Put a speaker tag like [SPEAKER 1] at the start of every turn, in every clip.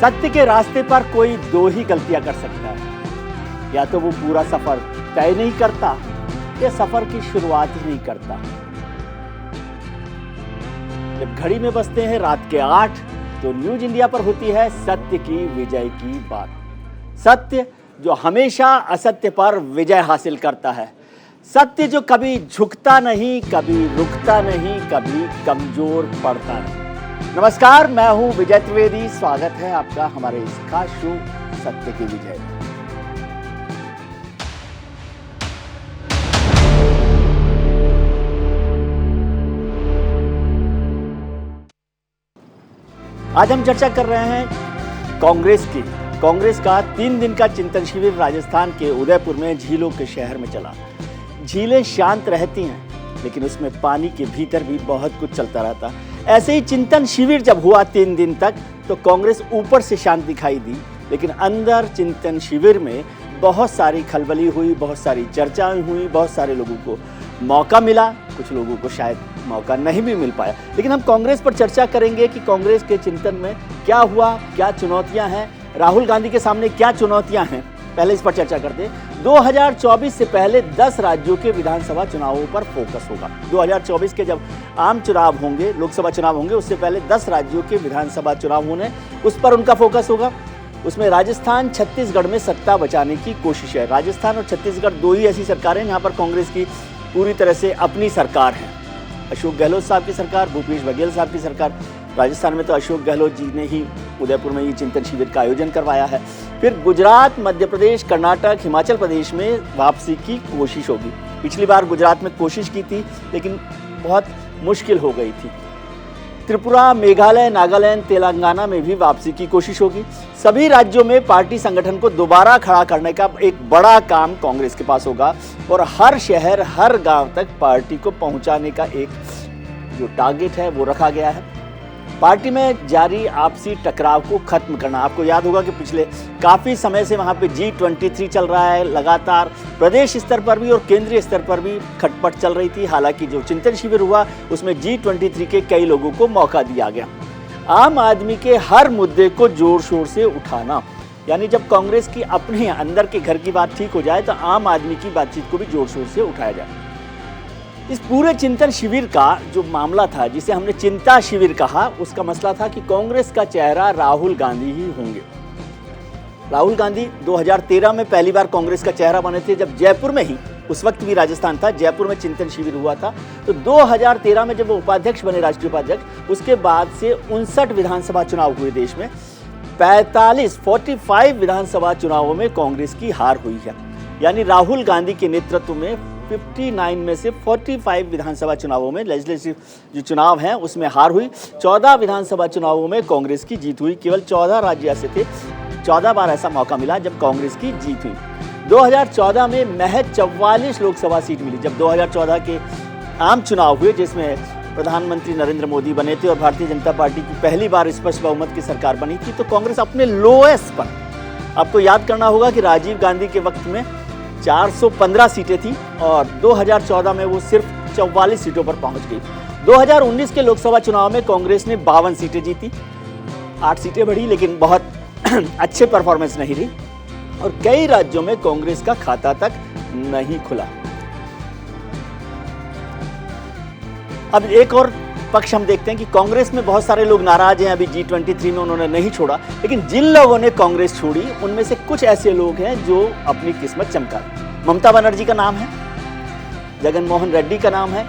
[SPEAKER 1] सत्य के रास्ते पर कोई दो ही गलतियां कर सकता है, या तो वो पूरा सफर तय नहीं करता या सफर की शुरुआत ही नहीं करता। जब घड़ी में बजते हैं रात के 8 तो न्यूज इंडिया पर होती है सत्य की विजय की बात। सत्य जो हमेशा असत्य पर विजय हासिल करता है, सत्य जो कभी झुकता नहीं, कभी रुकता नहीं, कभी कमजोर पड़ता नहीं। नमस्कार, मैं हूं विजय त्रिवेदी। स्वागत है आपका हमारे इस खास शो सत्य की विजय। आज हम चर्चा कर रहे हैं कांग्रेस की। कांग्रेस का 3 दिन का चिंतन शिविर राजस्थान के उदयपुर में झीलों के शहर में चला। झीलें शांत रहती हैं, लेकिन उसमें पानी के भीतर भी बहुत कुछ चलता रहता। ऐसे ही चिंतन शिविर जब हुआ 3 दिन तक तो कांग्रेस ऊपर से शांत दिखाई दी, लेकिन अंदर चिंतन शिविर में बहुत सारी खलबली हुई, बहुत सारी चर्चाएं हुई, बहुत सारे लोगों को मौका मिला, कुछ लोगों को शायद मौका नहीं भी मिल पाया। लेकिन हम कांग्रेस पर चर्चा करेंगे कि कांग्रेस के चिंतन में क्या हुआ, क्या चुनौतियां हैं, राहुल गांधी के सामने क्या चुनौतियां हैं। पहले इस पर चर्चा करते हैं। 2024 से पहले 10 राज्यों के विधानसभा चुनावों पर फोकस होगा। 2024 के जब आम चुनाव होंगे, लोकसभा चुनाव होंगे, उससे पहले 10 राज्यों के विधानसभा चुनाव होने, उस पर उनका फोकस होगा। उसमें राजस्थान, छत्तीसगढ़ में सत्ता बचाने की कोशिश है। राजस्थान और छत्तीसगढ़ दो ही ऐसी सरकारें जहां पर कांग्रेस की पूरी तरह से अपनी सरकार है। अशोक गहलोत साहब की सरकार, भूपेश बघेल साहब की सरकार। राजस्थान में तो अशोक गहलोत जी ने ही उदयपुर में ये चिंतन शिविर का आयोजन करवाया है। फिर गुजरात, मध्य प्रदेश, कर्नाटक, हिमाचल प्रदेश में वापसी की कोशिश होगी। पिछली बार गुजरात में कोशिश की थी, लेकिन बहुत मुश्किल हो गई थी। त्रिपुरा, मेघालय, नागालैंड, तेलंगाना में भी वापसी की कोशिश होगी। सभी राज्यों में पार्टी संगठन को दोबारा खड़ा करने का एक बड़ा काम कांग्रेस के पास होगा और हर शहर, हर गांव तक पार्टी को पहुंचाने का एक जो टारगेट है वो रखा गया है। पार्टी में जारी आपसी टकराव को खत्म करना। आपको याद होगा कि पिछले काफ़ी समय से वहाँ पे G23 चल रहा है। लगातार प्रदेश स्तर पर भी और केंद्रीय स्तर पर भी खटपट चल रही थी। हालांकि जो चिंतन शिविर हुआ उसमें G23 के कई लोगों को मौका दिया गया। आम आदमी के हर मुद्दे को जोर शोर से उठाना, यानी जब कांग्रेस की अपने अंदर के घर की बात ठीक हो जाए तो आम आदमी की बातचीत को भी जोर शोर से उठाया जाए। इस पूरे चिंतन शिविर का जो मामला था, जिसे हमने चिंता शिविर कहा, उसका मसला था कि कांग्रेस का चेहरा राहुल गांधी ही होंगे। राहुल गांधी 2013 में पहली बार कांग्रेस का चेहरा बने थे, जब जयपुर में ही, उस वक्त भी राजस्थान था, जयपुर में चिंतन शिविर हुआ था। तो 2013 में जब वो उपाध्यक्ष बने, राष्ट्रीय उपाध्यक्ष, उसके बाद से 59 विधानसभा चुनाव हुए देश में। 45 विधानसभा चुनावों में कांग्रेस की हार हुई है। यानी राहुल गांधी के नेतृत्व में 59 में से 45 विधानसभा चुनावों में, लेजिस्लेटिव जो चुनाव हैं उसमें हार हुई। 14 विधानसभा चुनावों में कांग्रेस की जीत हुई। केवल 14 राज्य ऐसे थे, 14 बार ऐसा मौका मिला जब कांग्रेस की जीत हुई। 2014 में महज 44 लोकसभा सीट मिली। जब 2014 के आम चुनाव हुए, जिसमें प्रधानमंत्री नरेंद्र मोदी बने थे और भारतीय जनता पार्टी की पहली बार स्पष्ट बहुमत की सरकार बनी थी, तो कांग्रेस अपने लोएस्ट पर, आपको याद करना होगा कि राजीव गांधी के वक्त में 415 सीटें थी और 2014 में वो सिर्फ 44 सीटों पर पहुंच गई। 2019 के लोकसभा चुनाव में कांग्रेस ने 52 सीटें जीती, 8 सीटें बढ़ी, लेकिन बहुत अच्छे परफॉर्मेंस नहीं रही और कई राज्यों में कांग्रेस का खाता तक नहीं खुला। अब एक और पक्ष हम देखते हैं कि कांग्रेस में बहुत सारे लोग नाराज हैं। अभी G23 में उन्होंने नहीं छोड़ा, लेकिन जिन लोगों ने कांग्रेस छोड़ी उनमें से कुछ ऐसे लोग हैं जो अपनी किस्मत चमका। ममता बनर्जी का नाम है, जगन मोहन रेड्डी का नाम है,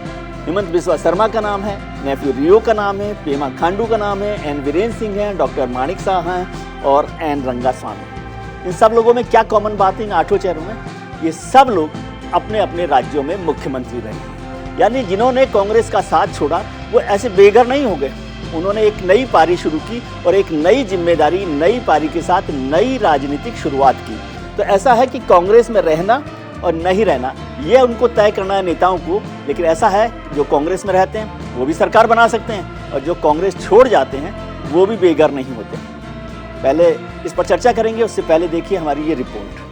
[SPEAKER 1] हेमंत बिस्वा शर्मा का नाम है, नेफ्यू रियो का नाम है, पेमा खांडू का नाम है, एन वीरेंद्र सिंह हैं, डॉक्टर माणिक शाह हैं और एन रंगास्वामी। इन सब लोगों में क्या कॉमन बात है इन 8 चेहरों में? ये सब लोग अपने अपने राज्यों में मुख्यमंत्री रहे। यानी जिन्होंने कांग्रेस का साथ छोड़ा वो ऐसे बेघर नहीं हो गए। उन्होंने एक नई पारी शुरू की और एक नई जिम्मेदारी, नई पारी के साथ नई राजनीतिक शुरुआत की। तो ऐसा है कि कांग्रेस में रहना और नहीं रहना ये उनको तय करना है नेताओं को। लेकिन ऐसा है जो कांग्रेस में रहते हैं वो भी सरकार बना सकते हैं और जो कांग्रेस छोड़ जाते हैं वो भी बेघर नहीं होते। पहले इस पर चर्चा करेंगे, उससे पहले देखिए हमारी ये रिपोर्ट।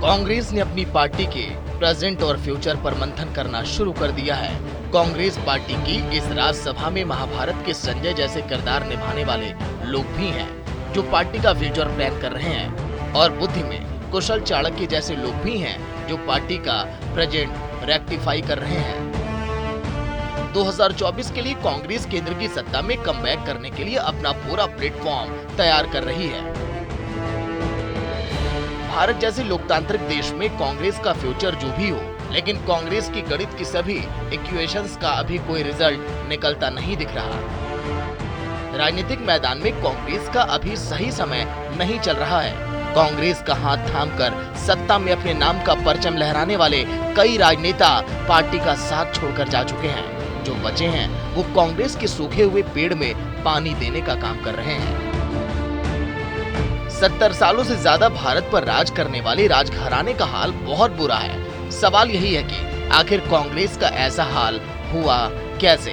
[SPEAKER 2] कांग्रेस ने अपनी पार्टी के प्रेजेंट और फ्यूचर पर मंथन करना शुरू कर दिया है। कांग्रेस पार्टी की इस राज्यसभा में महाभारत के संजय जैसे किरदार निभाने वाले लोग भी हैं, जो पार्टी का फ्यूचर प्लान कर रहे हैं, और बुद्धि में कुशल चाणक्य जैसे लोग भी हैं, जो पार्टी का प्रेजेंट रेक्टिफाई कर रहे हैं। 2024 के लिए कांग्रेस केंद्र की सत्ता में कमबैक करने के लिए अपना पूरा प्लेटफॉर्म तैयार कर रही है। भारत जैसे लोकतांत्रिक देश में कांग्रेस का फ्यूचर जो भी हो, लेकिन कांग्रेस की गणित की सभी इक्वेशंस का अभी कोई रिजल्ट निकलता नहीं दिख रहा। राजनीतिक मैदान में कांग्रेस का अभी सही समय नहीं चल रहा है। कांग्रेस का हाथ थामकर सत्ता में अपने नाम का परचम लहराने वाले कई राजनेता पार्टी का साथ छोड़कर जा चुके हैं। जो बचे हैं वो कांग्रेस के सूखे हुए पेड़ में पानी देने का काम कर रहे हैं। 70 सालों से ज्यादा भारत पर राज करने वाले राजघराने का हाल बहुत बुरा है। सवाल यही है कि आखिर कांग्रेस का ऐसा हाल हुआ कैसे?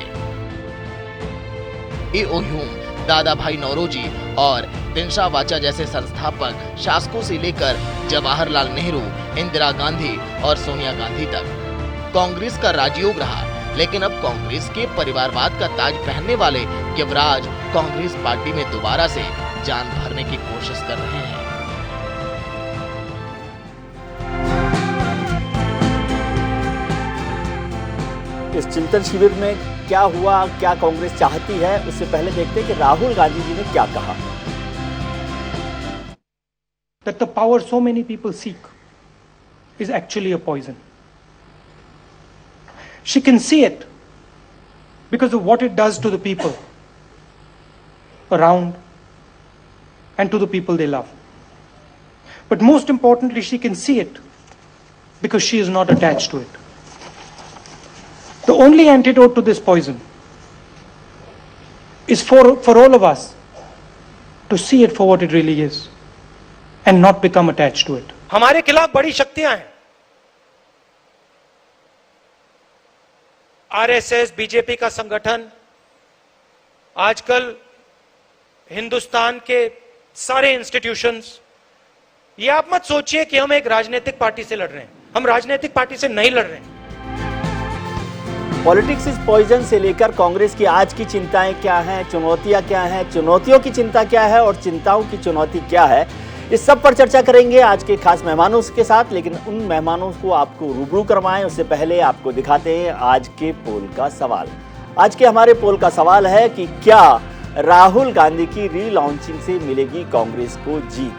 [SPEAKER 2] ए.ओ. ह्यूम, दादा भाई नौरोजी और दिनशा वाचा जैसे संस्थापक शासकों से लेकर जवाहरलाल नेहरू, इंदिरा गांधी और सोनिया गांधी तक कांग्रेस का राजयोग रहा। लेकिन अब कांग्रेस के परिवारवाद का ताज पहनने वाले युवराज कांग्रेस पार्टी में दोबारा से जान भरने की कोशिश कर रहे हैं।
[SPEAKER 1] इस चिंतन शिविर में क्या हुआ, क्या कांग्रेस चाहती है, उससे पहले देखते हैं कि राहुल गांधी जी ने क्या कहा।
[SPEAKER 3] That the power so many people seek is actually a poison. She can see it because of what it does to the people around and to the people they love. But most importantly, she can see it because she is not attached to it. The only antidote to this poison is for all of us to see it for what it really is and not become attached to it.
[SPEAKER 4] हमारे खिलाफ बड़ी शक्तियां हैं। RSS, BJP का संगठन, आजकल हिंदुस्तान के सारे इंस्टीट्यूशंस। ये आप मत सोचिए कि हम एक राजनीतिक पार्टी से लड़ रहे हैं। हम राजनीतिक पार्टी से नहीं लड़ रहे हैं।
[SPEAKER 1] पॉलिटिक्स इज पॉइजन से लेकर कांग्रेस की आज की चिंताएं क्या हैं, चुनौतियां क्या हैं, चुनौतियों की चिंता क्या है और चिंताओं की चुनौती क्या है, इस सब पर चर्चा करेंगे आज के खास मेहमानों के साथ। लेकिन उन मेहमानों को आपको रूबरू करवाएं उससे पहले आपको दिखाते हैं आज के पोल का सवाल। आज के हमारे पोल का सवाल है कि क्या राहुल गांधी की रीलॉन्चिंग से मिलेगी कांग्रेस को जीत?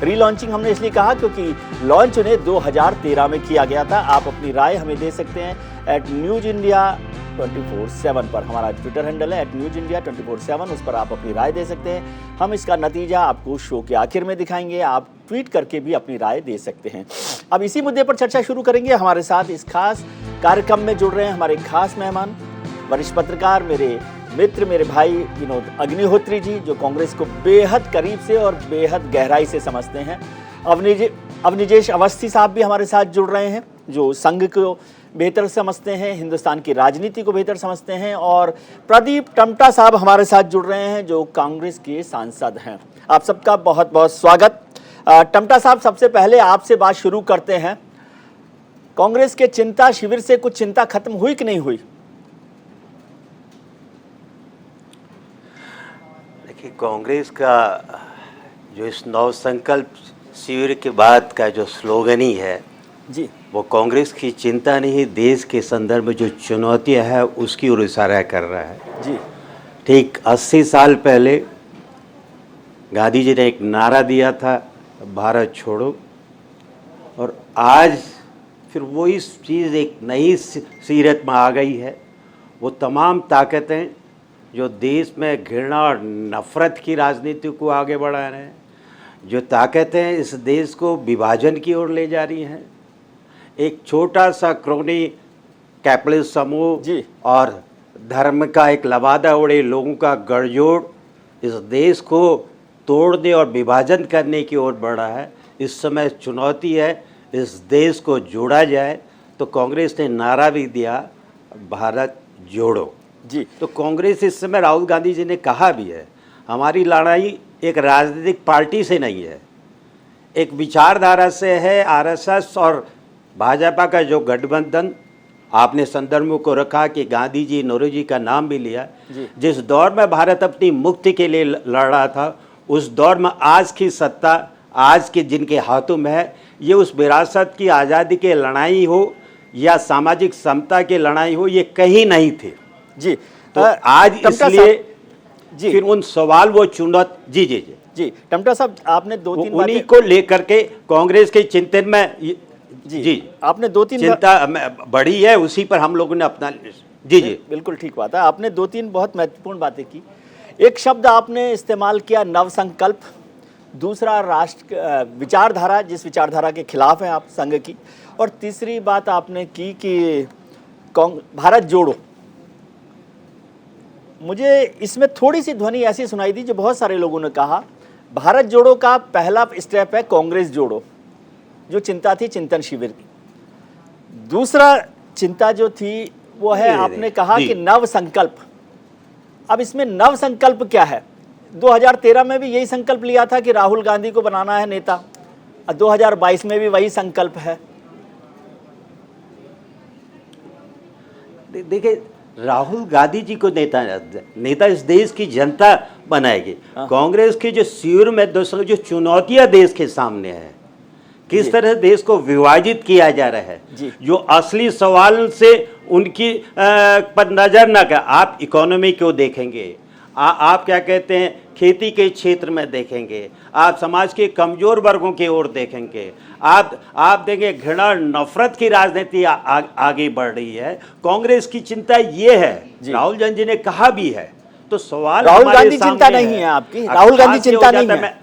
[SPEAKER 1] रीलॉन्चिंग हमने इसलिए कहा क्योंकि लॉन्च उन्हें 2013 में किया गया था। आप अपनी राय हमें दे सकते हैं @NewsIndia247 पर। हमारा ट्विटर हैंडल है @NewsIndia247, उस पर आप अपनी राय दे सकते हैं। हम इसका नतीजा आपको शो के आखिर में दिखाएंगे। आप ट्वीट करके भी अपनी राय दे सकते हैं। अब इसी मुद्दे पर चर्चा शुरू करेंगे। हमारे साथ इस खास कार्यक्रम में जुड़ रहे हैं हमारे खास मेहमान, वरिष्ठ पत्रकार, मेरे मित्र, मेरे भाई विनोद अग्निहोत्री जी, जो कांग्रेस को बेहद करीब से और बेहद गहराई से समझते हैं। अवनिजेश अवस्थी साहब भी हमारे साथ जुड़ रहे हैं, जो संघ को बेहतर समझते हैं, हिंदुस्तान की राजनीति को बेहतर समझते हैं। और प्रदीप टमटा साहब हमारे साथ जुड़ रहे हैं, जो कांग्रेस के सांसद हैं। आप सबका बहुत बहुत स्वागत। टमटा साहब, सबसे पहले आपसे बात शुरू करते हैं। कांग्रेस के चिंता शिविर से कुछ चिंता खत्म हुई कि नहीं हुई?
[SPEAKER 5] देखिए, कांग्रेस का जो इस नव संकल्प शिविर के बाद का जो स्लोगन ही है
[SPEAKER 1] जी,
[SPEAKER 5] वो कांग्रेस की चिंता नहीं, देश के संदर्भ में जो चुनौतियां है उसकी ओर इशारा कर रहा है
[SPEAKER 1] जी।
[SPEAKER 5] ठीक 80 साल पहले गांधी जी ने एक नारा दिया था, भारत छोड़ो, और आज फिर वही चीज़ एक नई सीरत में आ गई है। वो तमाम ताकतें जो देश में घृणा और नफरत की राजनीति को आगे बढ़ा रहे हैं, जो ताकतें इस देश को विभाजन की ओर ले जा रही हैं, एक छोटा सा क्रोनी कैपिटलिस्ट समूह
[SPEAKER 1] जी
[SPEAKER 5] और धर्म का एक लबादा उड़े लोगों का गठजोड़ इस देश को तोड़ने और विभाजन करने की ओर बढ़ा है। इस समय चुनौती है इस देश को जोड़ा जाए, तो कांग्रेस ने नारा भी दिया, भारत जोड़ो
[SPEAKER 1] जी।
[SPEAKER 5] तो कांग्रेस इस समय, राहुल गांधी जी ने कहा भी है, हमारी लड़ाई एक राजनीतिक पार्टी से नहीं है, एक विचारधारा से है। आरएसएस और भाजपा का जो गठबंधन आपने संदर्भ को रखा कि गांधी जी नेहरू जी का नाम भी लिया, जिस दौर में भारत अपनी मुक्ति के लिए लड़ रहा था, उस दौर में आज की सत्ता आज के जिनके हाथों में है, ये उस विरासत की आज़ादी की लड़ाई हो या सामाजिक समता की लड़ाई हो, ये कहीं नहीं थे
[SPEAKER 1] जी।
[SPEAKER 5] तो आज इसलिए
[SPEAKER 1] जी
[SPEAKER 5] फिर उन सवाल वो चुनौती जी जी जी
[SPEAKER 1] जी टमटा साहब, आपने दो तीन
[SPEAKER 5] उन्हीं
[SPEAKER 1] बातें
[SPEAKER 5] को लेकर के कांग्रेस के चिंतन में
[SPEAKER 1] जी आपने दो तीन
[SPEAKER 5] चिंता बढ़ी है, उसी पर हम लोगों ने अपना जी जी
[SPEAKER 1] बिल्कुल ठीक बात है। आपने दो तीन बहुत महत्वपूर्ण बातें की। एक शब्द आपने इस्तेमाल किया नव संकल्प, दूसरा राष्ट्र विचारधारा, जिस विचारधारा के खिलाफ हैं आप संघ की, और तीसरी बात आपने की कि भारत जोड़ो। मुझे इसमें थोड़ी सी ध्वनि ऐसी सुनाई दी जो बहुत सारे लोगों ने कहा भारत जोड़ो का पहला स्टेप है कांग्रेस जोड़ो, जो चिंता थी चिंतन शिविर की। दूसरा चिंता जो थी वो है आपने कहा कि नव संकल्प। अब इसमें नव संकल्प क्या है? 2013 में भी यही संकल्प लिया था कि राहुल गांधी को बनाना है नेता, और 2022 में भी वही संकल्प है।
[SPEAKER 5] देखिए, राहुल गांधी जी को नेता इस देश की जनता बनाएगी। कांग्रेस के जो शिविर में दूसरा जो चुनौतियां देश के सामने है, किस तरह देश को विभाजित किया जा रहा है, जो असली सवाल से उनकी पर नजर न कर, आप इकोनॉमी को देखेंगे, आप क्या कहते हैं खेती के क्षेत्र में देखेंगे, आप समाज के कमजोर वर्गों की ओर देखेंगे, आप देखेंगे घृणा नफरत की राजनीति आगे बढ़ रही है। कांग्रेस की चिंता ये है, राहुल गांधी ने कहा भी है, तो सवाल
[SPEAKER 1] राहुल गांधी चिंता नहीं है आपकी, राहुल गांधी चिंता नहीं है,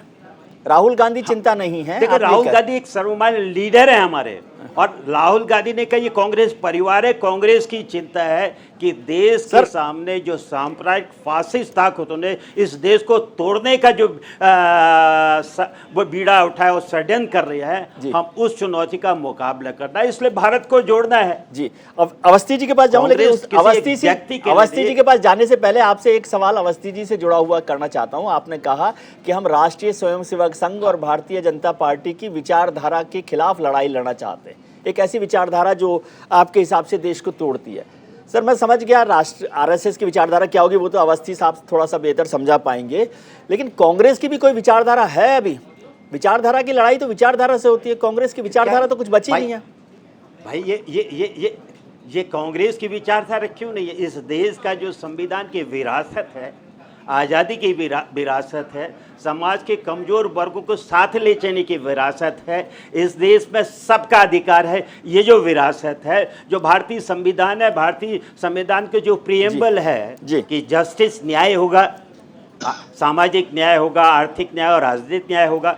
[SPEAKER 1] राहुल गांधी चिंता नहीं है।
[SPEAKER 5] देखिए, राहुल गांधी एक सर्वमान्य लीडर है हमारे, और राहुल गांधी ने कहा ये कांग्रेस परिवार है। कांग्रेस की चिंता है कि देश के सामने जो सांप्रदायिक फासिस्ट ताकतों ने इस देश को तोड़ने का जो वो बीड़ा उठाया और षड्यंत्र कर रही है, हम उस चुनौती का मुकाबला करना है, इसलिए भारत को जोड़ना है।
[SPEAKER 1] जी, अब अवस्थी जी के पास जाऊं, लेकिन अवस्थी जी के पास जाने से पहले आपसे एक सवाल अवस्थी जी से जुड़ा हुआ करना चाहता हूं। आपने कहा कि हम राष्ट्रीय स्वयंसेवक संघ और भारतीय जनता पार्टी की विचारधारा के खिलाफ लड़ाई लड़ना चाहते हैं, एक ऐसी विचारधारा जो आपके हिसाब से देश को तोड़ती है। सर, मैं समझ गया राष्ट्र आरएसएस की विचारधारा क्या होगी, वो तो अवस्थी साहब थोड़ा सा बेहतर समझा पाएंगे, लेकिन कांग्रेस की भी कोई विचारधारा है? अभी विचारधारा की लड़ाई तो विचारधारा से होती है, कांग्रेस की विचारधारा तो कुछ बची नहीं है
[SPEAKER 5] भाई। ये कांग्रेस की विचारधारा क्यों नहीं है? इस देश का जो संविधान की विरासत है, आज़ादी की विरासत है, समाज के कमज़ोर वर्गों को साथ ले चलने की विरासत है, इस देश में सबका अधिकार है, ये जो विरासत है, जो भारतीय संविधान है, भारतीय संविधान के जो प्रियम्बल है कि जस्टिस न्याय होगा, सामाजिक न्याय होगा, आर्थिक न्याय और राजनीतिक न्याय होगा,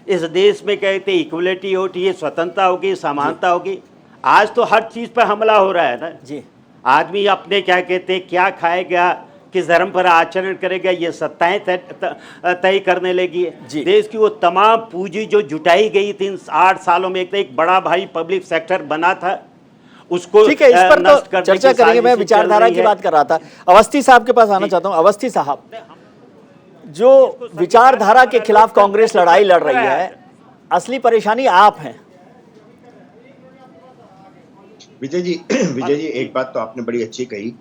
[SPEAKER 5] इस देश में कहते इक्वलिटी होती, स्वतंत्रता होगी, समानता होगी। आज तो हर चीज़ पर हमला हो रहा है ना जी। आदमी अपने क्या कहते क्या खाएगा, किस धर्म पर आचरण करेगा, ये सत्ताएं तय करने लगी है। देश की वो तमाम पूंजी जो जुटाई गई थी 8 सालों में, एक बड़ा भाई पब्लिक सेक्टर बना था, उसको
[SPEAKER 1] ठीक है, इस पर तो चर्चा करेंगे। मैं विचारधारा की बात कर रहा था। अवस्थी साहब के पास आना चाहता हूँ। अवस्थी साहब, जो विचारधारा के खिलाफ कांग्रेस लड़ाई लड़ रही है, असली परेशानी आप हैं।
[SPEAKER 6] विजय जी, एक बात तो आपने बड़ी अच्छी कही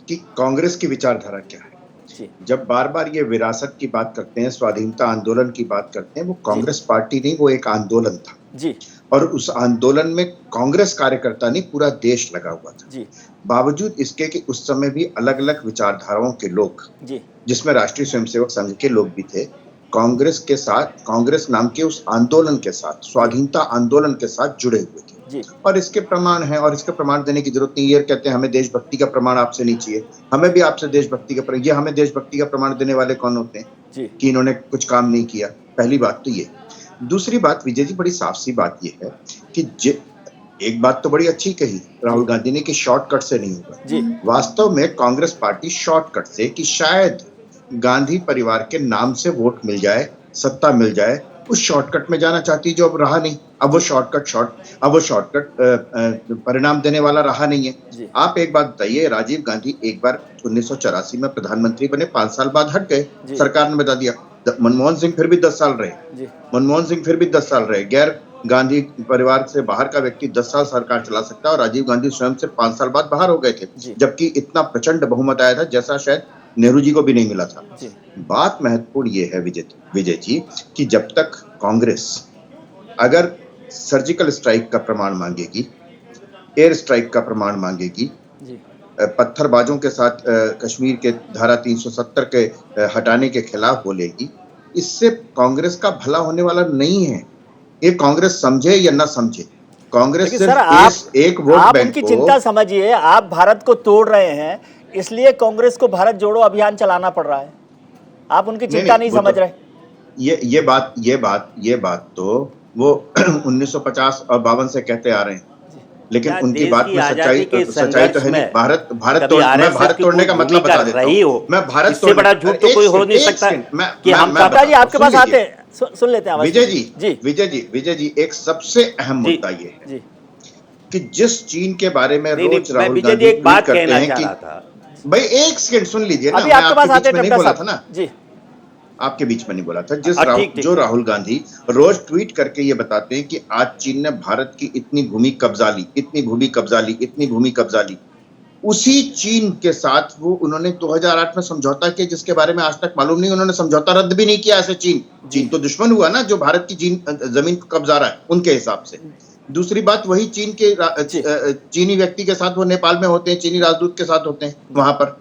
[SPEAKER 6] कि कांग्रेस की विचारधारा क्या है। जब बार बार ये विरासत की बात करते हैं, स्वाधीनता आंदोलन की बात करते हैं, वो कांग्रेस पार्टी नहीं, वो एक आंदोलन था जी। और उस आंदोलन में कांग्रेस कार्यकर्ता नहीं, पूरा देश लगा हुआ था जी। बावजूद इसके कि उस समय भी अलग अलग विचारधाराओं के लोग जी, जिसमें राष्ट्रीय स्वयंसेवक संघ के लोग भी थे, कांग्रेस के साथ, कांग्रेस नाम के उस आंदोलन के साथ, स्वाधीनता आंदोलन के साथ जुड़े हुए थे जी। और इसके प्रमाण है, और इसके प्रमाण देने की जरूरत नहीं। ये कहते हैं हमें देशभक्ति का प्रमाण आपसे नहीं चाहिए, हमें भी आपसे देशभक्ति का प्रमाण। ये हमें देशभक्ति का प्रमाण देने वाले कौन होते हैं जी? कि इन्होंने कुछ काम नहीं किया। पहली बात तो ये। दूसरी बात विजय जी, बड़ी साफ सी बात ये है कि एक बात तो बड़ी अच्छी कही राहुल गांधी ने कि शॉर्टकट से नहीं होगा जी। वास्तव में कांग्रेस पार्टी शॉर्टकट से, कि शायद गांधी परिवार के नाम से वोट मिल जाए, सत्ता मिल जाए, उस शॉर्टकट में जाना चाहती, जो अब रहा नहीं। अब वो शॉर्टकट परिणाम देने वाला रहा नहीं है। आप एक बात बताइए, राजीव गांधी एक बार 1984 में प्रधानमंत्री बने, 5 साल बाद हट गए, सरकार ने बता दिया। मनमोहन सिंह फिर भी 10 साल रहे, गैर गांधी परिवार से बाहर का व्यक्ति 10 साल सरकार चला सकता है और राजीव गांधी स्वयं से 5 साल बाद बाहर हो गए थे, जबकि इतना प्रचंड बहुमत आया था जैसा शायद नेहरू जी को भी नहीं मिला था। बात महत्वपूर्ण ये है विजय जी कि जब तक कांग्रेस अगर सर्जिकल स्ट्राइक का प्रमाण मांगेगी, एयर स्ट्राइक का प्रमाण मांगेगी, पत्थरबाजों के साथ कश्मीर के धारा 370 के हटाने के खिलाफ बोलेगी, इससे कांग्रेस का भला होने वाला नहीं है। ये कांग्रेस समझे या ना समझे, कांग्रेस सिर्फ एक वोट
[SPEAKER 1] आप
[SPEAKER 6] बैंक
[SPEAKER 1] उनकी चिंता समझिए। आप भारत को तोड़ रहे हैं, इसलिए कांग्रेस को भारत जोड़ो अभियान चलाना पड़ रहा है। आप उनकी चिंता नहीं समझ रहे।
[SPEAKER 6] ये बात तो वो 1950 और 52 से कहते आ रहे हैं, लेकिन उनकी बात में सच्चाई तो है नहीं। भारत तोड़ने का मतलब बता देता हूं। मैं भारत
[SPEAKER 5] इससे बड़ा झूठ तो कोई हो नहीं सकता कि हम
[SPEAKER 1] जी आपके पास आते हैं, सुन लेते हैं।
[SPEAKER 6] विजय जी एक सबसे अहम मुद्दा ये है कि जिस चीन के बारे में रोज राहुल गांधी
[SPEAKER 5] एक बात कहना चाह रहा था।
[SPEAKER 6] भाई एक सेकंड सुन लीजिए ना,
[SPEAKER 1] अभी आपके पास आते
[SPEAKER 6] नहीं बोला था ना
[SPEAKER 1] जी,
[SPEAKER 6] आपके बीच में नहीं बोला था। जो राहुल गांधी रोज ट्वीट करके ये बताते हैं कि आज चीन ने भारत की इतनी भूमि कब्जा ली, उसी चीन के साथ वो उन्होंने 2008 में समझौता किया जिसके बारे में आज तक मालूम नहीं, उन्होंने समझौता रद्द भी नहीं किया। ऐसे चीन तो दुश्मन हुआ ना जो भारत की जमीन को कब्जा रहा है उनके हिसाब से। दूसरी बात, वही चीन के चीनी व्यक्ति के साथ वो नेपाल में होते हैं, चीनी राजदूत के साथ होते हैं वहां पर।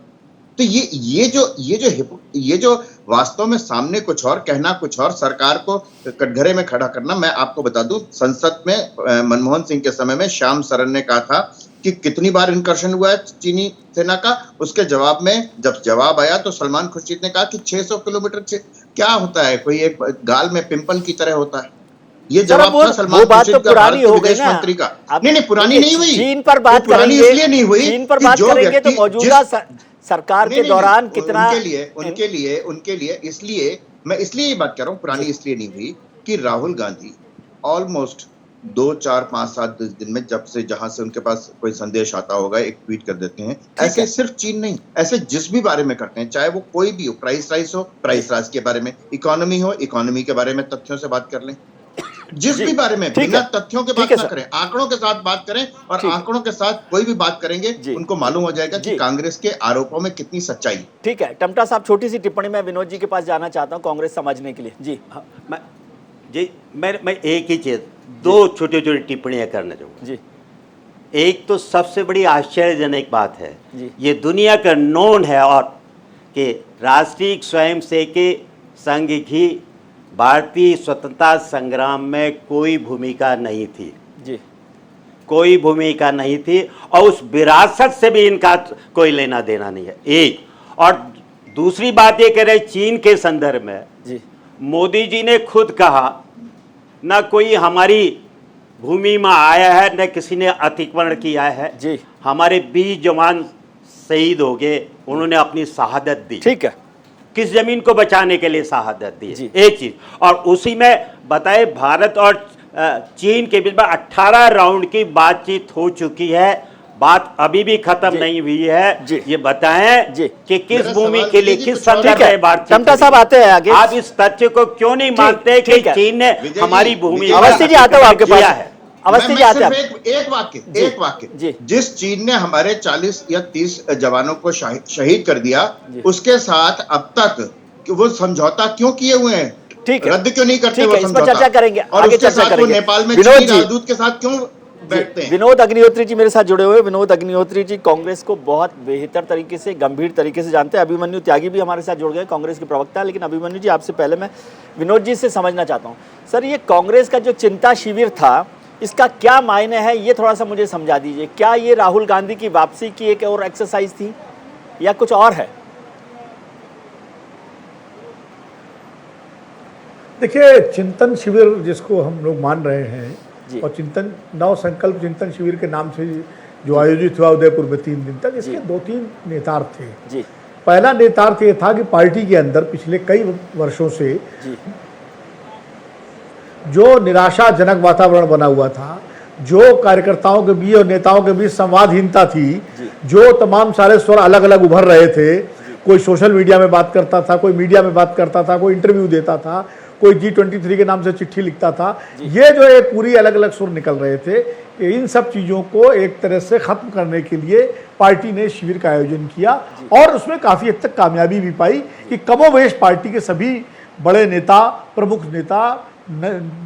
[SPEAKER 6] तो ये जो वास्तव में सामने कुछ और कहना कुछ और, सरकार को कटघरे में खड़ा करना। मैं आपको बता दूं, संसद में मनमोहन सिंह के समय में श्याम सरन ने कहा था कि कितनी बार इनकर्शन हुआ है चीनी सेना का। उसके जवाब में जब जवाब आया तो सलमान खुर्शीद ने कहा कि 600 किलोमीटर से क्या होता है, कोई एक गाल में पिंपल की तरह होता है। ये जवाब था सलमान खुर्शीद का, भारत के विदेश मंत्री का। नहीं, पुरानी नहीं हुई।
[SPEAKER 1] चीन पर बात
[SPEAKER 6] पुरानी इसलिए नहीं हुई,
[SPEAKER 1] चीन पर बात करेंगे तो मौजूदा सरकार के दौरान कितना
[SPEAKER 6] उनके लिए इसलिए मैं ये बात कर रहा हूं, पुरानी इसलिए नहीं हुई कि राहुल गांधी ऑलमोस्ट 2, 4, 5, 7, 10 दिन में जहां से उनके पास कोई संदेश आता होगा एक ट्वीट कर देते हैं। ऐसे सिर्फ चीन नहीं, ऐसे जिस भी बारे में करते हैं, चाहे वो कोई भी हो, प्राइस राइस के बारे में, इकोनॉमी के बारे में तथ्यों से बात कर लें, जिस भी बारे में बिना तथ्यों के बात ना करें, आंकड़ों के साथ बात करें। और आंकड़ों के साथ कोई भी बात करेंगे उनको मालूम हो जाएगा कि कांग्रेस के आरोपों में कितनी सच्चाई है।
[SPEAKER 1] ठीक है टमटा साहब, छोटी सी टिप्पणी में विनोद जी के पास जाना चाहता हूं कांग्रेस समझने के लिए। जी
[SPEAKER 5] मैं एक ही चीज, 2 छोटी टिप्पणियां करना चाहूंगा
[SPEAKER 1] जी।
[SPEAKER 5] एक तो सबसे बड़ी आश्चर्यजनक बात है, ये दुनिया का नोन है और कि राष्ट्रीय स्वयंसेवक संघ की भारतीय स्वतंत्रता संग्राम में कोई भूमिका नहीं थी
[SPEAKER 1] जी,
[SPEAKER 5] कोई भूमिका नहीं थी और उस विरासत से भी इनका कोई लेना देना नहीं है। एक और दूसरी बात ये कह रहे चीन के संदर्भ में
[SPEAKER 1] जी,
[SPEAKER 5] मोदी जी ने खुद कहा ना कोई हमारी भूमि में आया है न किसी ने अतिक्रमण किया है
[SPEAKER 1] जी।
[SPEAKER 5] हमारे 20 जवान शहीद हो गए, उन्होंने अपनी शहादत दी।
[SPEAKER 1] ठीक है,
[SPEAKER 5] किस जमीन को बचाने के लिए शहादत दी, एक चीज। और उसी में बताए भारत और चीन के बीच में 18 राउंड की बातचीत हो चुकी है, बात अभी भी खत्म नहीं हुई है। ये बताएं कि किस भूमि के लिए किस संदर्भ में बातचीत।
[SPEAKER 1] टमटा साहब आते हैं आगे।
[SPEAKER 5] आप इस तथ्य को क्यों नहीं मानते कि चीन ने हमारी भूमि।
[SPEAKER 1] अवस्थी जी आता हूं आपके पास है। अवस्थी जी आते हैं।
[SPEAKER 6] एक वाक्य, जिस चीन ने हमारे 40 या 30 जवानों को शहीद कर दिया, उसके साथ अब तक वो समझौता क्यों किए हुए हैं, रद्द क्यों नहीं करते?
[SPEAKER 1] इस पर चर्चा करेंगे,
[SPEAKER 6] और उसके साथ वो नेपाल में चीनी राजदूत के साथ क्यों बैठते हैं?
[SPEAKER 1] विनोद अग्निहोत्री जी मेरे साथ जुड़े हुए। विनोद अग्निहोत्री जी कांग्रेस को बहुत बेहतर तरीके से, गंभीर तरीके से जानते हैं। अभिमन्यु त्यागी भी हमारे साथ जुड़ गए, कांग्रेस के प्रवक्ता। लेकिन अभिमन्यु जी, आपसे पहले मैं विनोद जी से समझना चाहता हूँ। सर, ये कांग्रेस का जो चिंता शिविर था, इसका क्या मायने है, ये थोड़ा सा मुझे समझा दीजिए। क्या ये राहुल गांधी की वापसी की एक और एक्सरसाइज थी या कुछ और है?
[SPEAKER 7] देखिए, चिंतन शिविर जिसको हम लोग मान रहे हैं और चिंतन नव संकल्प चिंतन शिविर के नाम से जो आयोजित हुआ उदयपुर में 3 दिन तक, इसके 2-3 नेतार्थ थे जी। पहला नेतार्थ ये था कि पार्टी के अंदर पिछले कई वर्षों से जो निराशाजनक वातावरण बना हुआ था, जो कार्यकर्ताओं के बीच और नेताओं के बीच संवादहीनता थी, जो तमाम सारे स्वर अलग अलग उभर रहे थे, कोई सोशल मीडिया में बात करता था, कोई मीडिया में बात करता था, कोई इंटरव्यू देता था, कोई G23 के नाम से चिट्ठी लिखता था। ये जो एक पूरी अलग अलग सुर निकल रहे थे, इन सब चीज़ों को एक तरह से ख़त्म करने के लिए पार्टी ने शिविर का आयोजन किया और उसमें काफ़ी हद तक कामयाबी भी पाई कि कमोवेश पार्टी के सभी बड़े नेता, प्रमुख नेता,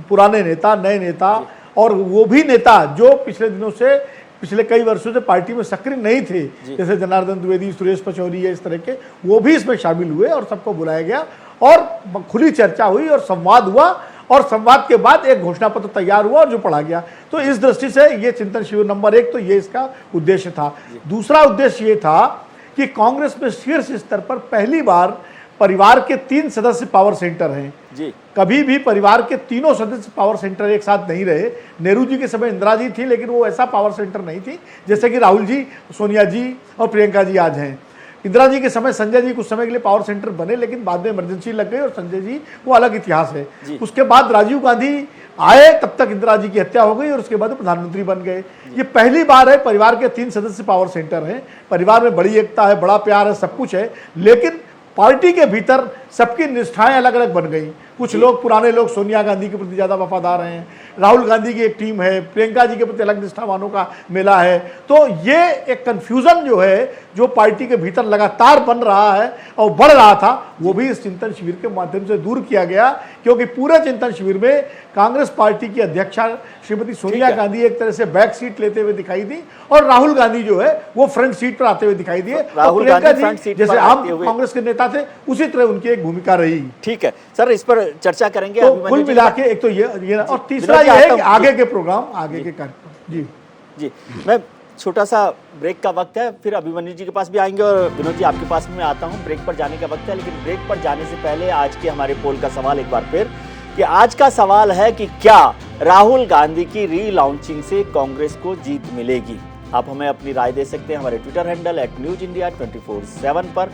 [SPEAKER 7] पुराने नेता, नए नेता और वो भी नेता जो पिछले दिनों से, पिछले कई वर्षों से पार्टी में सक्रिय नहीं थे, जैसे जनार्दन द्विवेदी, सुरेश पचौरी है, इस तरह के, वो भी इसमें शामिल हुए और सबको बुलाया गया और खुली चर्चा हुई और संवाद हुआ और संवाद के बाद एक घोषणा पत्र तैयार हुआ और जो पढ़ा गया। तो इस दृष्टि से ये चिंतन शिविर नंबर 1 तो ये इसका उद्देश्य था। दूसरा उद्देश्य ये था कि कांग्रेस में शीर्ष स्तर पर पहली बार परिवार के 3 सदस्य पावर सेंटर हैं जी। कभी भी परिवार के तीनों सदस्य पावर सेंटर एक साथ नहीं रहे। नेहरू जी के समय इंदिरा जी थी, लेकिन वो ऐसा पावर सेंटर नहीं थी जैसे कि राहुल जी, सोनिया जी और प्रियंका जी आज हैं। इंदिरा जी के समय संजय जी कुछ समय के लिए पावर सेंटर बने, लेकिन बाद में इमरजेंसी लग गई और संजय जी वो अलग इतिहास है। उसके बाद राजीव गांधी आए, तब तक इंदिरा जी की हत्या हो गई और उसके बाद प्रधानमंत्री बन गए। ये पहली बार है परिवार के 3 सदस्य पावर सेंटर हैं। परिवार में बड़ी एकता है, बड़ा प्यार है, सब कुछ है, लेकिन पार्टी के भीतर सबकी निष्ठाएं अलग अलग बन गई। कुछ लोग, पुराने लोग सोनिया गांधी के प्रति ज़्यादा वफादार हैं, राहुल गांधी की एक टीम है, प्रियंका जी के प्रति अलग निष्ठावानों का मेला है। तो ये एक कन्फ्यूज़न जो है, जो पार्टी के भीतर लगातार बन रहा है और बढ़ रहा था, वो भी इस चिंतन शिविर के माध्यम से दूर किया गया। क्योंकि पूरे चिंतन शिविर में कांग्रेस पार्टी की अध्यक्षा श्रीमती सोनिया गांधी एक तरह से बैक सीट लेते हुए दिखाई दी और राहुल गांधी जो है वो फ्रंट सीट पर आते हुए दिखाई दिए।
[SPEAKER 1] राहुल गांधी
[SPEAKER 7] जैसे आम कांग्रेस के नेता थे, उसी तरह उनकी एक भूमिका रही।
[SPEAKER 1] ठीक है सर, इस पर चर्चा करेंगे।
[SPEAKER 7] तो कुल मिला के एक तो ये और तीसरा ये है कि आगे के प्रोग्राम, आगे के कार्यक्रम। जी
[SPEAKER 1] जी, मैं छोटा सा ब्रेक का वक्त है, फिर अभिमन्यु जी के पास भी आएंगे और विनोद जी आपके पास में आता हूं। ब्रेक पर जाने का वक्त है, लेकिन ब्रेक पर जाने से पहले आज के हमारे पोल का सवाल एक बार फिर, कि आज का सवाल है कि क्या राहुल गांधी की री-लॉन्चिंग से कांग्रेस को जीत मिलेगी? आप हमें अपनी राय दे सकते हैं हमारे ट्विटर हैंडल @newsindia247 पर।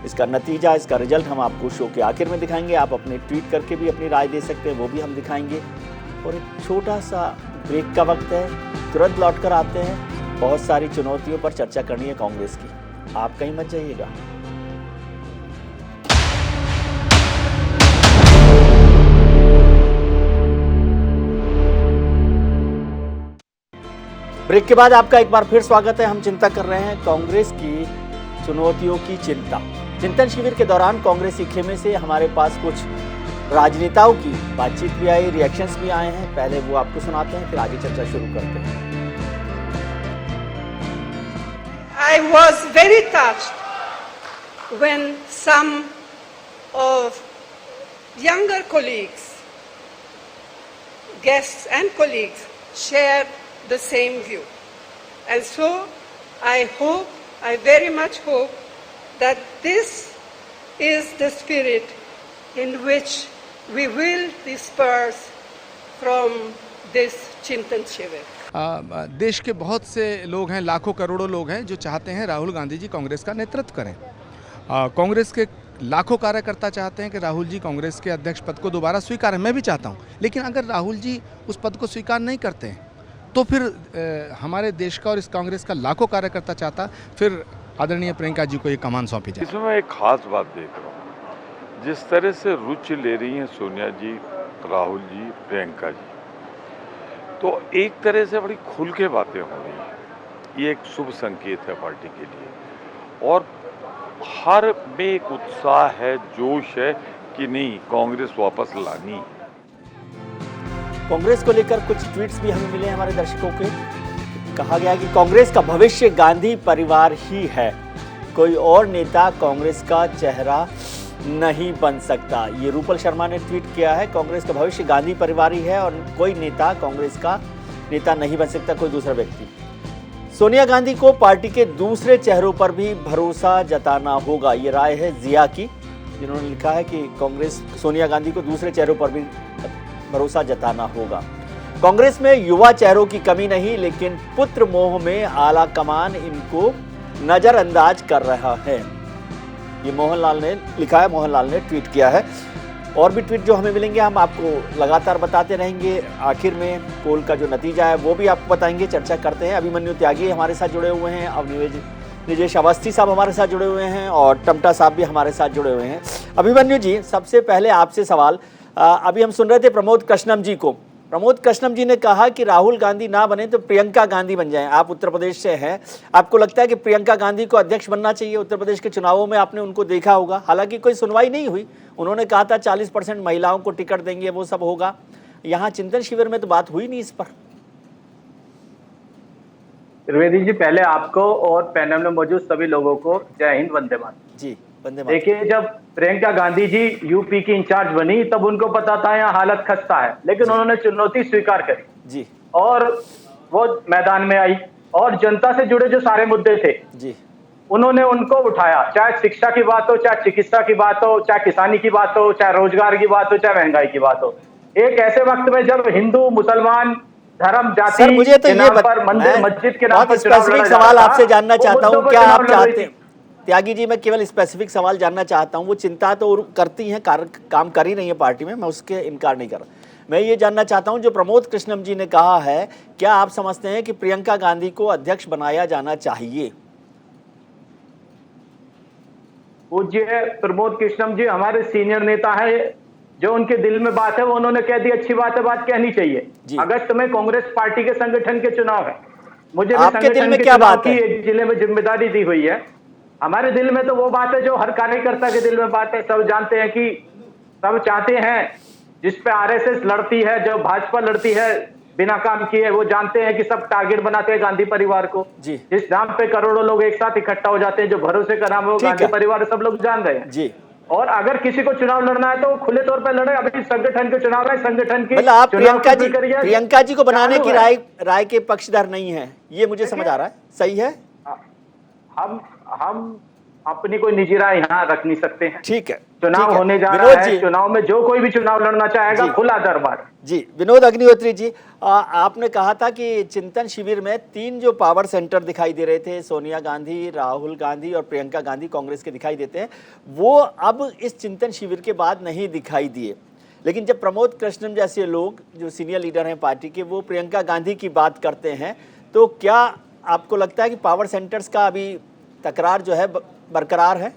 [SPEAKER 1] इसका नतीजा, इसका रिजल्ट हम आपको शो के आखिर में दिखाएंगे। आप अपने ट्वीट करके भी अपनी राय दे सकते हैं, वो भी हम दिखाएंगे। और एक छोटा सा ब्रेक का वक्त है, तुरंत लौट कर आते हैं। बहुत सारी चुनौतियों पर चर्चा करनी है कांग्रेस की, आप कहीं मत जाइएगा। ब्रेक के बाद आपका एक बार फिर स्वागत है। हम चिंता कर रहे हैं कांग्रेस की चुनौतियों की चिंता। चिंतन शिविर के दौरान कांग्रेसी खेमे से हमारे पास कुछ राजनेताओं की बातचीत भी आई, रिएक्शंस भी आए हैं। पहले वो आपको सुनाते हैं, फिर आगे चर्चा शुरू करते हैं।
[SPEAKER 8] I was very touched when some of younger colleagues, guests and colleagues shared the same view. And so I very much hope that this is the spirit in which we will disperse from this Chintan Shivir.
[SPEAKER 9] देश के बहुत से लोग हैं, लाखों करोड़ों लोग हैं जो चाहते हैं राहुल गांधी जी कांग्रेस का नेतृत्व करें। कांग्रेस के लाखों कार्यकर्ता चाहते हैं कि राहुल जी कांग्रेस के अध्यक्ष पद को दोबारा स्वीकारें। मैं भी चाहता हूं, लेकिन अगर राहुल जी उस पद को स्वीकार नहीं करते हैं तो फिर हमारे देश का और इस कांग्रेस का लाखों कार्यकर्ता चाहता फिर आदरणीय प्रियंका जी को ये कमान सौंपी जाए।
[SPEAKER 10] इसमें मैं एक खास बात देख रहा हूँ, जिस तरह से रुचि ले रही हैं सोनिया जी, राहुल जी, प्रियंका जी, तो एक तरह से बड़ी खुल के बातें हो रही हैं। ये एक शुभ संकेत है पार्टी के लिए और हर में एक उत्साह है, जोश है कि नहीं कांग्रेस वापस लानी।
[SPEAKER 1] कांग्रेस को लेकर कुछ ट्वीट्स भी हमें मिले हमारे दर्शकों के। कहा गया कि कांग्रेस का भविष्य गांधी परिवार ही है, कोई और नेता कांग्रेस का चेहरा नहीं बन सकता। ये रूपल शर्मा ने ट्वीट किया है, कांग्रेस का भविष्य गांधी परिवार ही है और कोई नेता कांग्रेस का नेता नहीं बन सकता, कोई दूसरा व्यक्ति। सोनिया गांधी को पार्टी के दूसरे चेहरों पर भी भरोसा जताना होगा, ये राय है जिया की, जिन्होंने लिखा है कि कांग्रेस सोनिया गांधी को दूसरे चेहरों पर भी भरोसा जताना होगा। कांग्रेस में युवा चेहरों की कमी नहीं, लेकिन पुत्र मोह में आला कमान इनको नजरअंदाज कर रहा है। ये मोहनलाल ने लिखा है, मोहनलाल ने ट्वीट किया है। और भी ट्वीट जो हमें मिलेंगे हम आपको लगातार बताते रहेंगे। आखिर में पोल का जो नतीजा है वो भी आपको बताएंगे, चर्चा करते हैं। अभिमन्यु त्यागी हमारे साथ जुड़े हुए हैं, अब निजेश अवस्थी साहब हमारे साथ जुड़े हुए हैं और टमटा साहब भी हमारे साथ जुड़े हुए हैं। अभिमन्यु जी, सबसे पहले आपसे सवाल, अभी हम सुन रहे थे प्रमोद कृष्णम जी को। प्रमोद कृष्णम जी ने कहा कि राहुल गांधी ना बने तो प्रियंका गांधी बन जाएं। आप उत्तर प्रदेश से हैं, आपको लगता है कि प्रियंका गांधी को अध्यक्ष बनना चाहिए? उत्तर प्रदेश के चुनावों में आपने उनको देखा होगा, हालांकि कोई सुनवाई नहीं हुई। उन्होंने कहा था 40% महिलाओं को टिकट देंगे, वो सब होगा। यहाँ चिंतन शिविर में तो बात हुई नहीं इस पर।
[SPEAKER 11] त्रिवेदी जी, पहले आपको और पैनल में मौजूद सभी लोगों को जय हिंद, वंदे मातरम।
[SPEAKER 1] जी, वंदे मातरम।
[SPEAKER 11] देखिए, जब प्रियंका गांधी जी यूपी की इंचार्ज बनी तब उनको पता था यहाँ हालत खस्ता है, लेकिन उन्होंने चुनौती स्वीकार करी
[SPEAKER 1] जी,
[SPEAKER 11] और वो मैदान में आई और जनता से जुड़े जो सारे मुद्दे थे
[SPEAKER 1] जी,
[SPEAKER 11] उन्होंने उनको उठाया। चाहे शिक्षा की बात हो, चाहे चिकित्सा की बात हो, चाहे किसानी की बात हो, चाहे रोजगार की बात हो, चाहे महंगाई की बात हो। एक ऐसे वक्त में जब हिंदू मुसलमान धर्म जाति
[SPEAKER 1] सर, मुझे तो ये
[SPEAKER 11] पर मंदिर मस्जिद के नाम पर
[SPEAKER 1] स्पेसिफिक सवाल आपसे जानना चाहता हूँ, क्या आप चाहते हैं? त्यागी जी, मैं केवल स्पेसिफिक सवाल जानना चाहता हूँ। वो चिंता तो करती हैं, काम कर ही नहीं है पार्टी में, मैं उसके इनकार नहीं कर रहा। मैं ये जानना चाहता हूँ, जो प्रमोद कृष्णम जी ने कहा है, क्या आप समझते हैं कि प्रियंका गांधी को अध्यक्ष बनाया जाना चाहिए?
[SPEAKER 11] पूज्य प्रमोद कृष्णम जी हमारे सीनियर नेता है, जो उनके दिल में बात है वो उन्होंने कह दी। अच्छी बात है, बात कहनी चाहिए। अगस्त में कांग्रेस पार्टी के संगठन के चुनाव है। मुझे भी
[SPEAKER 1] आपके दिल में
[SPEAKER 11] के
[SPEAKER 1] क्या
[SPEAKER 11] चुनाव
[SPEAKER 1] बात
[SPEAKER 11] की
[SPEAKER 1] है?
[SPEAKER 11] एक जिले में जिम्मेदारी दी हुई है। हमारे दिल में तो वो बात है जो हर कार्यकर्ता के दिल में बात है। सब जानते हैं कि सब चाहते हैं, जिस पे आरएसएस लड़ती है, जो भाजपा लड़ती है बिना काम किए, वो जानते हैं कि सब टारगेट बनाते हैं गांधी परिवार को। जिस नाम पे करोड़ों लोग एक साथ इकट्ठा हो जाते हैं, जो भरोसे का नाम है वो गांधी परिवार, सब लोग जान रहे हैं जी। और अगर किसी को चुनाव लड़ना है तो खुले तौर पर लड़े। अभी संगठन के चुनाव है, संगठन की
[SPEAKER 1] मतलब आप प्रियंका जी को बनाने की राय के पक्षधर नहीं है, ये मुझे समझ आ रहा है, सही है?
[SPEAKER 11] हम अपनी कोई निजी राय यहाँ रख नहीं सकते हैं।
[SPEAKER 1] ठीक है,
[SPEAKER 11] चुनाव होने जा रहा है, चुनाव में जो कोई भी चुनाव लड़ना चाहेगा खुला दरबार
[SPEAKER 1] जी। विनोद अग्निहोत्री जी, आपने कहा था कि चिंतन शिविर में 3 जो पावर सेंटर दिखाई दे रहे थे, सोनिया गांधी, राहुल गांधी और प्रियंका गांधी कांग्रेस के दिखाई देते हैं, वो अब इस चिंतन शिविर के बाद नहीं दिखाई दिए। लेकिन जब प्रमोद कृष्णम जैसे लोग जो सीनियर लीडर हैं पार्टी के, वो प्रियंका गांधी की बात करते हैं, तो क्या आपको लगता है कि पावर सेंटर्स का अभी तकरार जो है बरकरार है?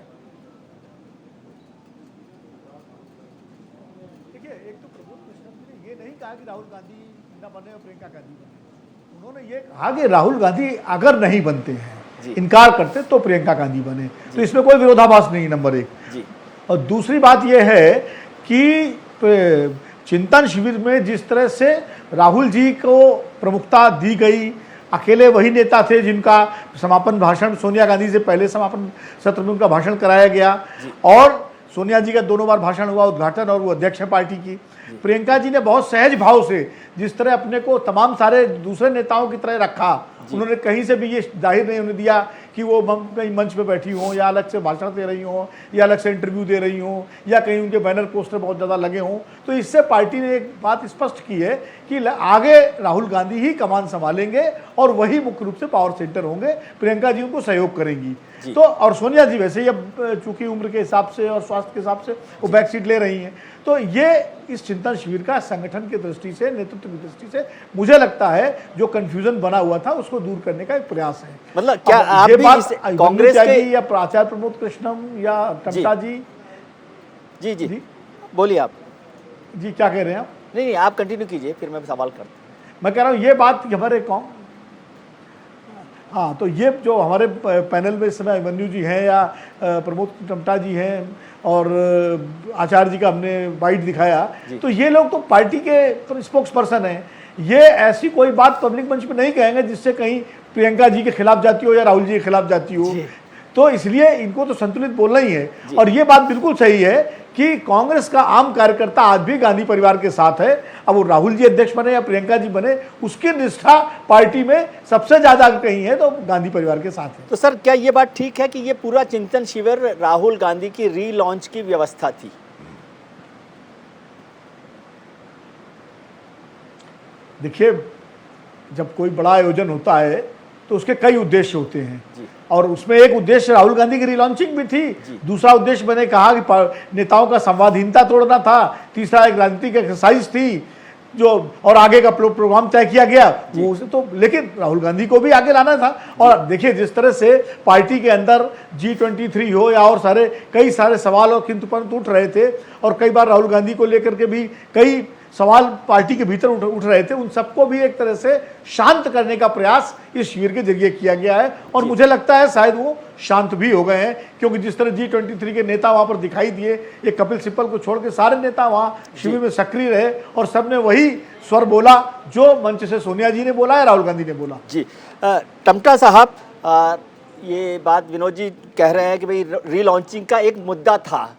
[SPEAKER 7] देखिए, एक तो प्रमोद कृष्णम जी ने ये नहीं कहा कि राहुल गांधी न बने और प्रियंका गांधी बने। उन्होंने ये कहा कि राहुल गांधी अगर नहीं बनते हैं, इनकार करते, तो प्रियंका गांधी बने। तो इसमें कोई विरोधाभास नहीं, नंबर 1। और दूसरी बात यह है कि चिंतन शिविर में जिस तरह से राहुल जी को प्रमुखता दी गई, अकेले वही नेता थे जिनका समापन भाषण सोनिया गांधी से पहले समापन सत्र में उनका भाषण कराया गया, और सोनिया जी का 2 बार भाषण हुआ, उद्घाटन, और वो अध्यक्ष है पार्टी की। प्रियंका जी ने बहुत सहज भाव से जिस तरह अपने को तमाम सारे दूसरे नेताओं की तरह रखा, उन्होंने कहीं से भी ये जाहिर नहीं होने दिया कि वो कहीं मंच पे बैठी हों, या अलग से भाषण दे रही हों, या अलग से इंटरव्यू दे रही हों, या कहीं उनके बैनर पोस्टर बहुत ज़्यादा लगे हों। तो इससे पार्टी ने एक बात स्पष्ट की है कि आगे राहुल गांधी ही कमान संभालेंगे और वही मुख्य रूप से पावर सेंटर होंगे, प्रियंका जी उनको सहयोग करेंगी। तो और सोनिया जी वैसे ही अब चूंकि उम्र के हिसाब से और स्वास्थ्य के हिसाब से वो बैक सीट ले रही हैं। तो ये इस चिंतन शिविर का संगठन की दृष्टि से, नेतृत्व की दृष्टि से मुझे लगता है जो कंफ्यूजन बना हुआ था उसको दूर करने का एक प्रयास है।
[SPEAKER 1] मतलब क्या आप भी कांग्रेस के
[SPEAKER 7] या आचार्य प्रमोद कृष्णम या टम्टा जी?
[SPEAKER 1] जी जी जी बोलिए आप
[SPEAKER 7] जी, क्या कह रहे हैं आप?
[SPEAKER 1] नहीं, आप कंटिन्यू कीजिए, फिर मैं सवाल करता हूँ।
[SPEAKER 7] मैं कह रहा हूँ ये बात हमारे हाँ, तो ये जो हमारे पैनल में इस समय अभिमन्यु जी हैं या प्रमोद टम्टा जी हैं और आचार्य जी का हमने बाइट दिखाया, तो ये लोग तो पार्टी के स्पोक्स पर्सन हैं। ये ऐसी कोई बात पब्लिक मंच पे नहीं कहेंगे जिससे कहीं प्रियंका जी के खिलाफ जाती हो या राहुल जी के खिलाफ जाती हो। तो इसलिए इनको तो संतुलित बोलना ही है। और ये बात बिल्कुल सही है कि कांग्रेस का आम कार्यकर्ता आज भी गांधी परिवार के साथ है। अब वो राहुल जी अध्यक्ष बने या प्रियंका जी बने, उसकी निष्ठा पार्टी में सबसे ज्यादा कहीं है तो गांधी परिवार के साथ है।
[SPEAKER 1] तो सर, क्या ये बात ठीक है कि ये पूरा चिंतन शिविर राहुल गांधी की रीलॉन्च की व्यवस्था थी?
[SPEAKER 7] देखिए, जब कोई बड़ा आयोजन होता है तो उसके कई उद्देश्य होते हैं, और उसमें एक उद्देश्य राहुल गांधी की रिलॉन्चिंग भी थी। दूसरा उद्देश्य मैंने कहा कि नेताओं का संवादहीनता तोड़ना था। तीसरा एक राजनीतिक एक्सरसाइज थी। जो और आगे का प्रोग्राम तय किया गया वो उसे तो, लेकिन राहुल गांधी को भी आगे लाना था। और देखिए जिस तरह से पार्टी के अंदर G23 हो या और कई सारे सवाल और किंतु परंतु उठ रहे थे, और कई बार राहुल गांधी को लेकर के भी कई सवाल पार्टी के भीतर उठ रहे थे, उन सबको भी एक तरह से शांत करने का प्रयास इस शिविर के जरिए किया गया है। और मुझे लगता है शायद वो शांत भी हो गए हैं, क्योंकि जिस तरह G23 के नेता वहां पर दिखाई दिए, ये कपिल सिब्बल को छोड़ के सारे नेता वहां शिविर में सक्रिय रहे और सबने वही स्वर बोला जो मंच से सोनिया जी ने बोला है, राहुल गांधी ने बोला।
[SPEAKER 1] जी टमटा साहब, ये बात विनोद जी कह रहे हैं कि भाई रीलॉन्चिंग का एक मुद्दा था,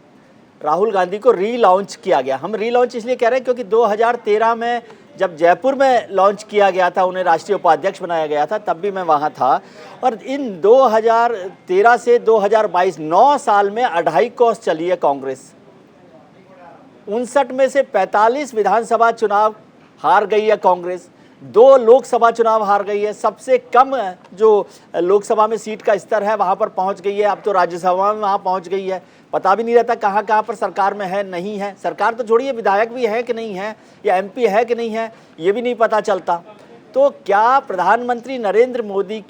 [SPEAKER 1] राहुल गांधी को रीलॉन्च किया गया। हम रीलॉन्च इसलिए कह रहे हैं क्योंकि 2013 में जब जयपुर में लॉन्च किया गया था, उन्हें राष्ट्रीय उपाध्यक्ष बनाया गया था, तब भी मैं वहाँ था। और इन 2013 से 2022 9 साल में 2.5 कोस चली है कांग्रेस। 59 में से 45 विधानसभा चुनाव हार गई है कांग्रेस, 2 लोकसभा चुनाव हार गई है, सबसे कम जो लोकसभा में सीट का स्तर है वहाँ पर पहुँच गई है, अब तो राज्यसभा में वहाँ पहुँच गई है। पता भी नहीं रहता कहाँ कहाँ पर सरकार में है नहीं है, सरकार तो छोड़िए विधायक भी है कि नहीं है, या MP है कि नहीं है, ये भी नहीं पता चलता। तो क्या प्रधानमंत्री नरेंद्र मोदी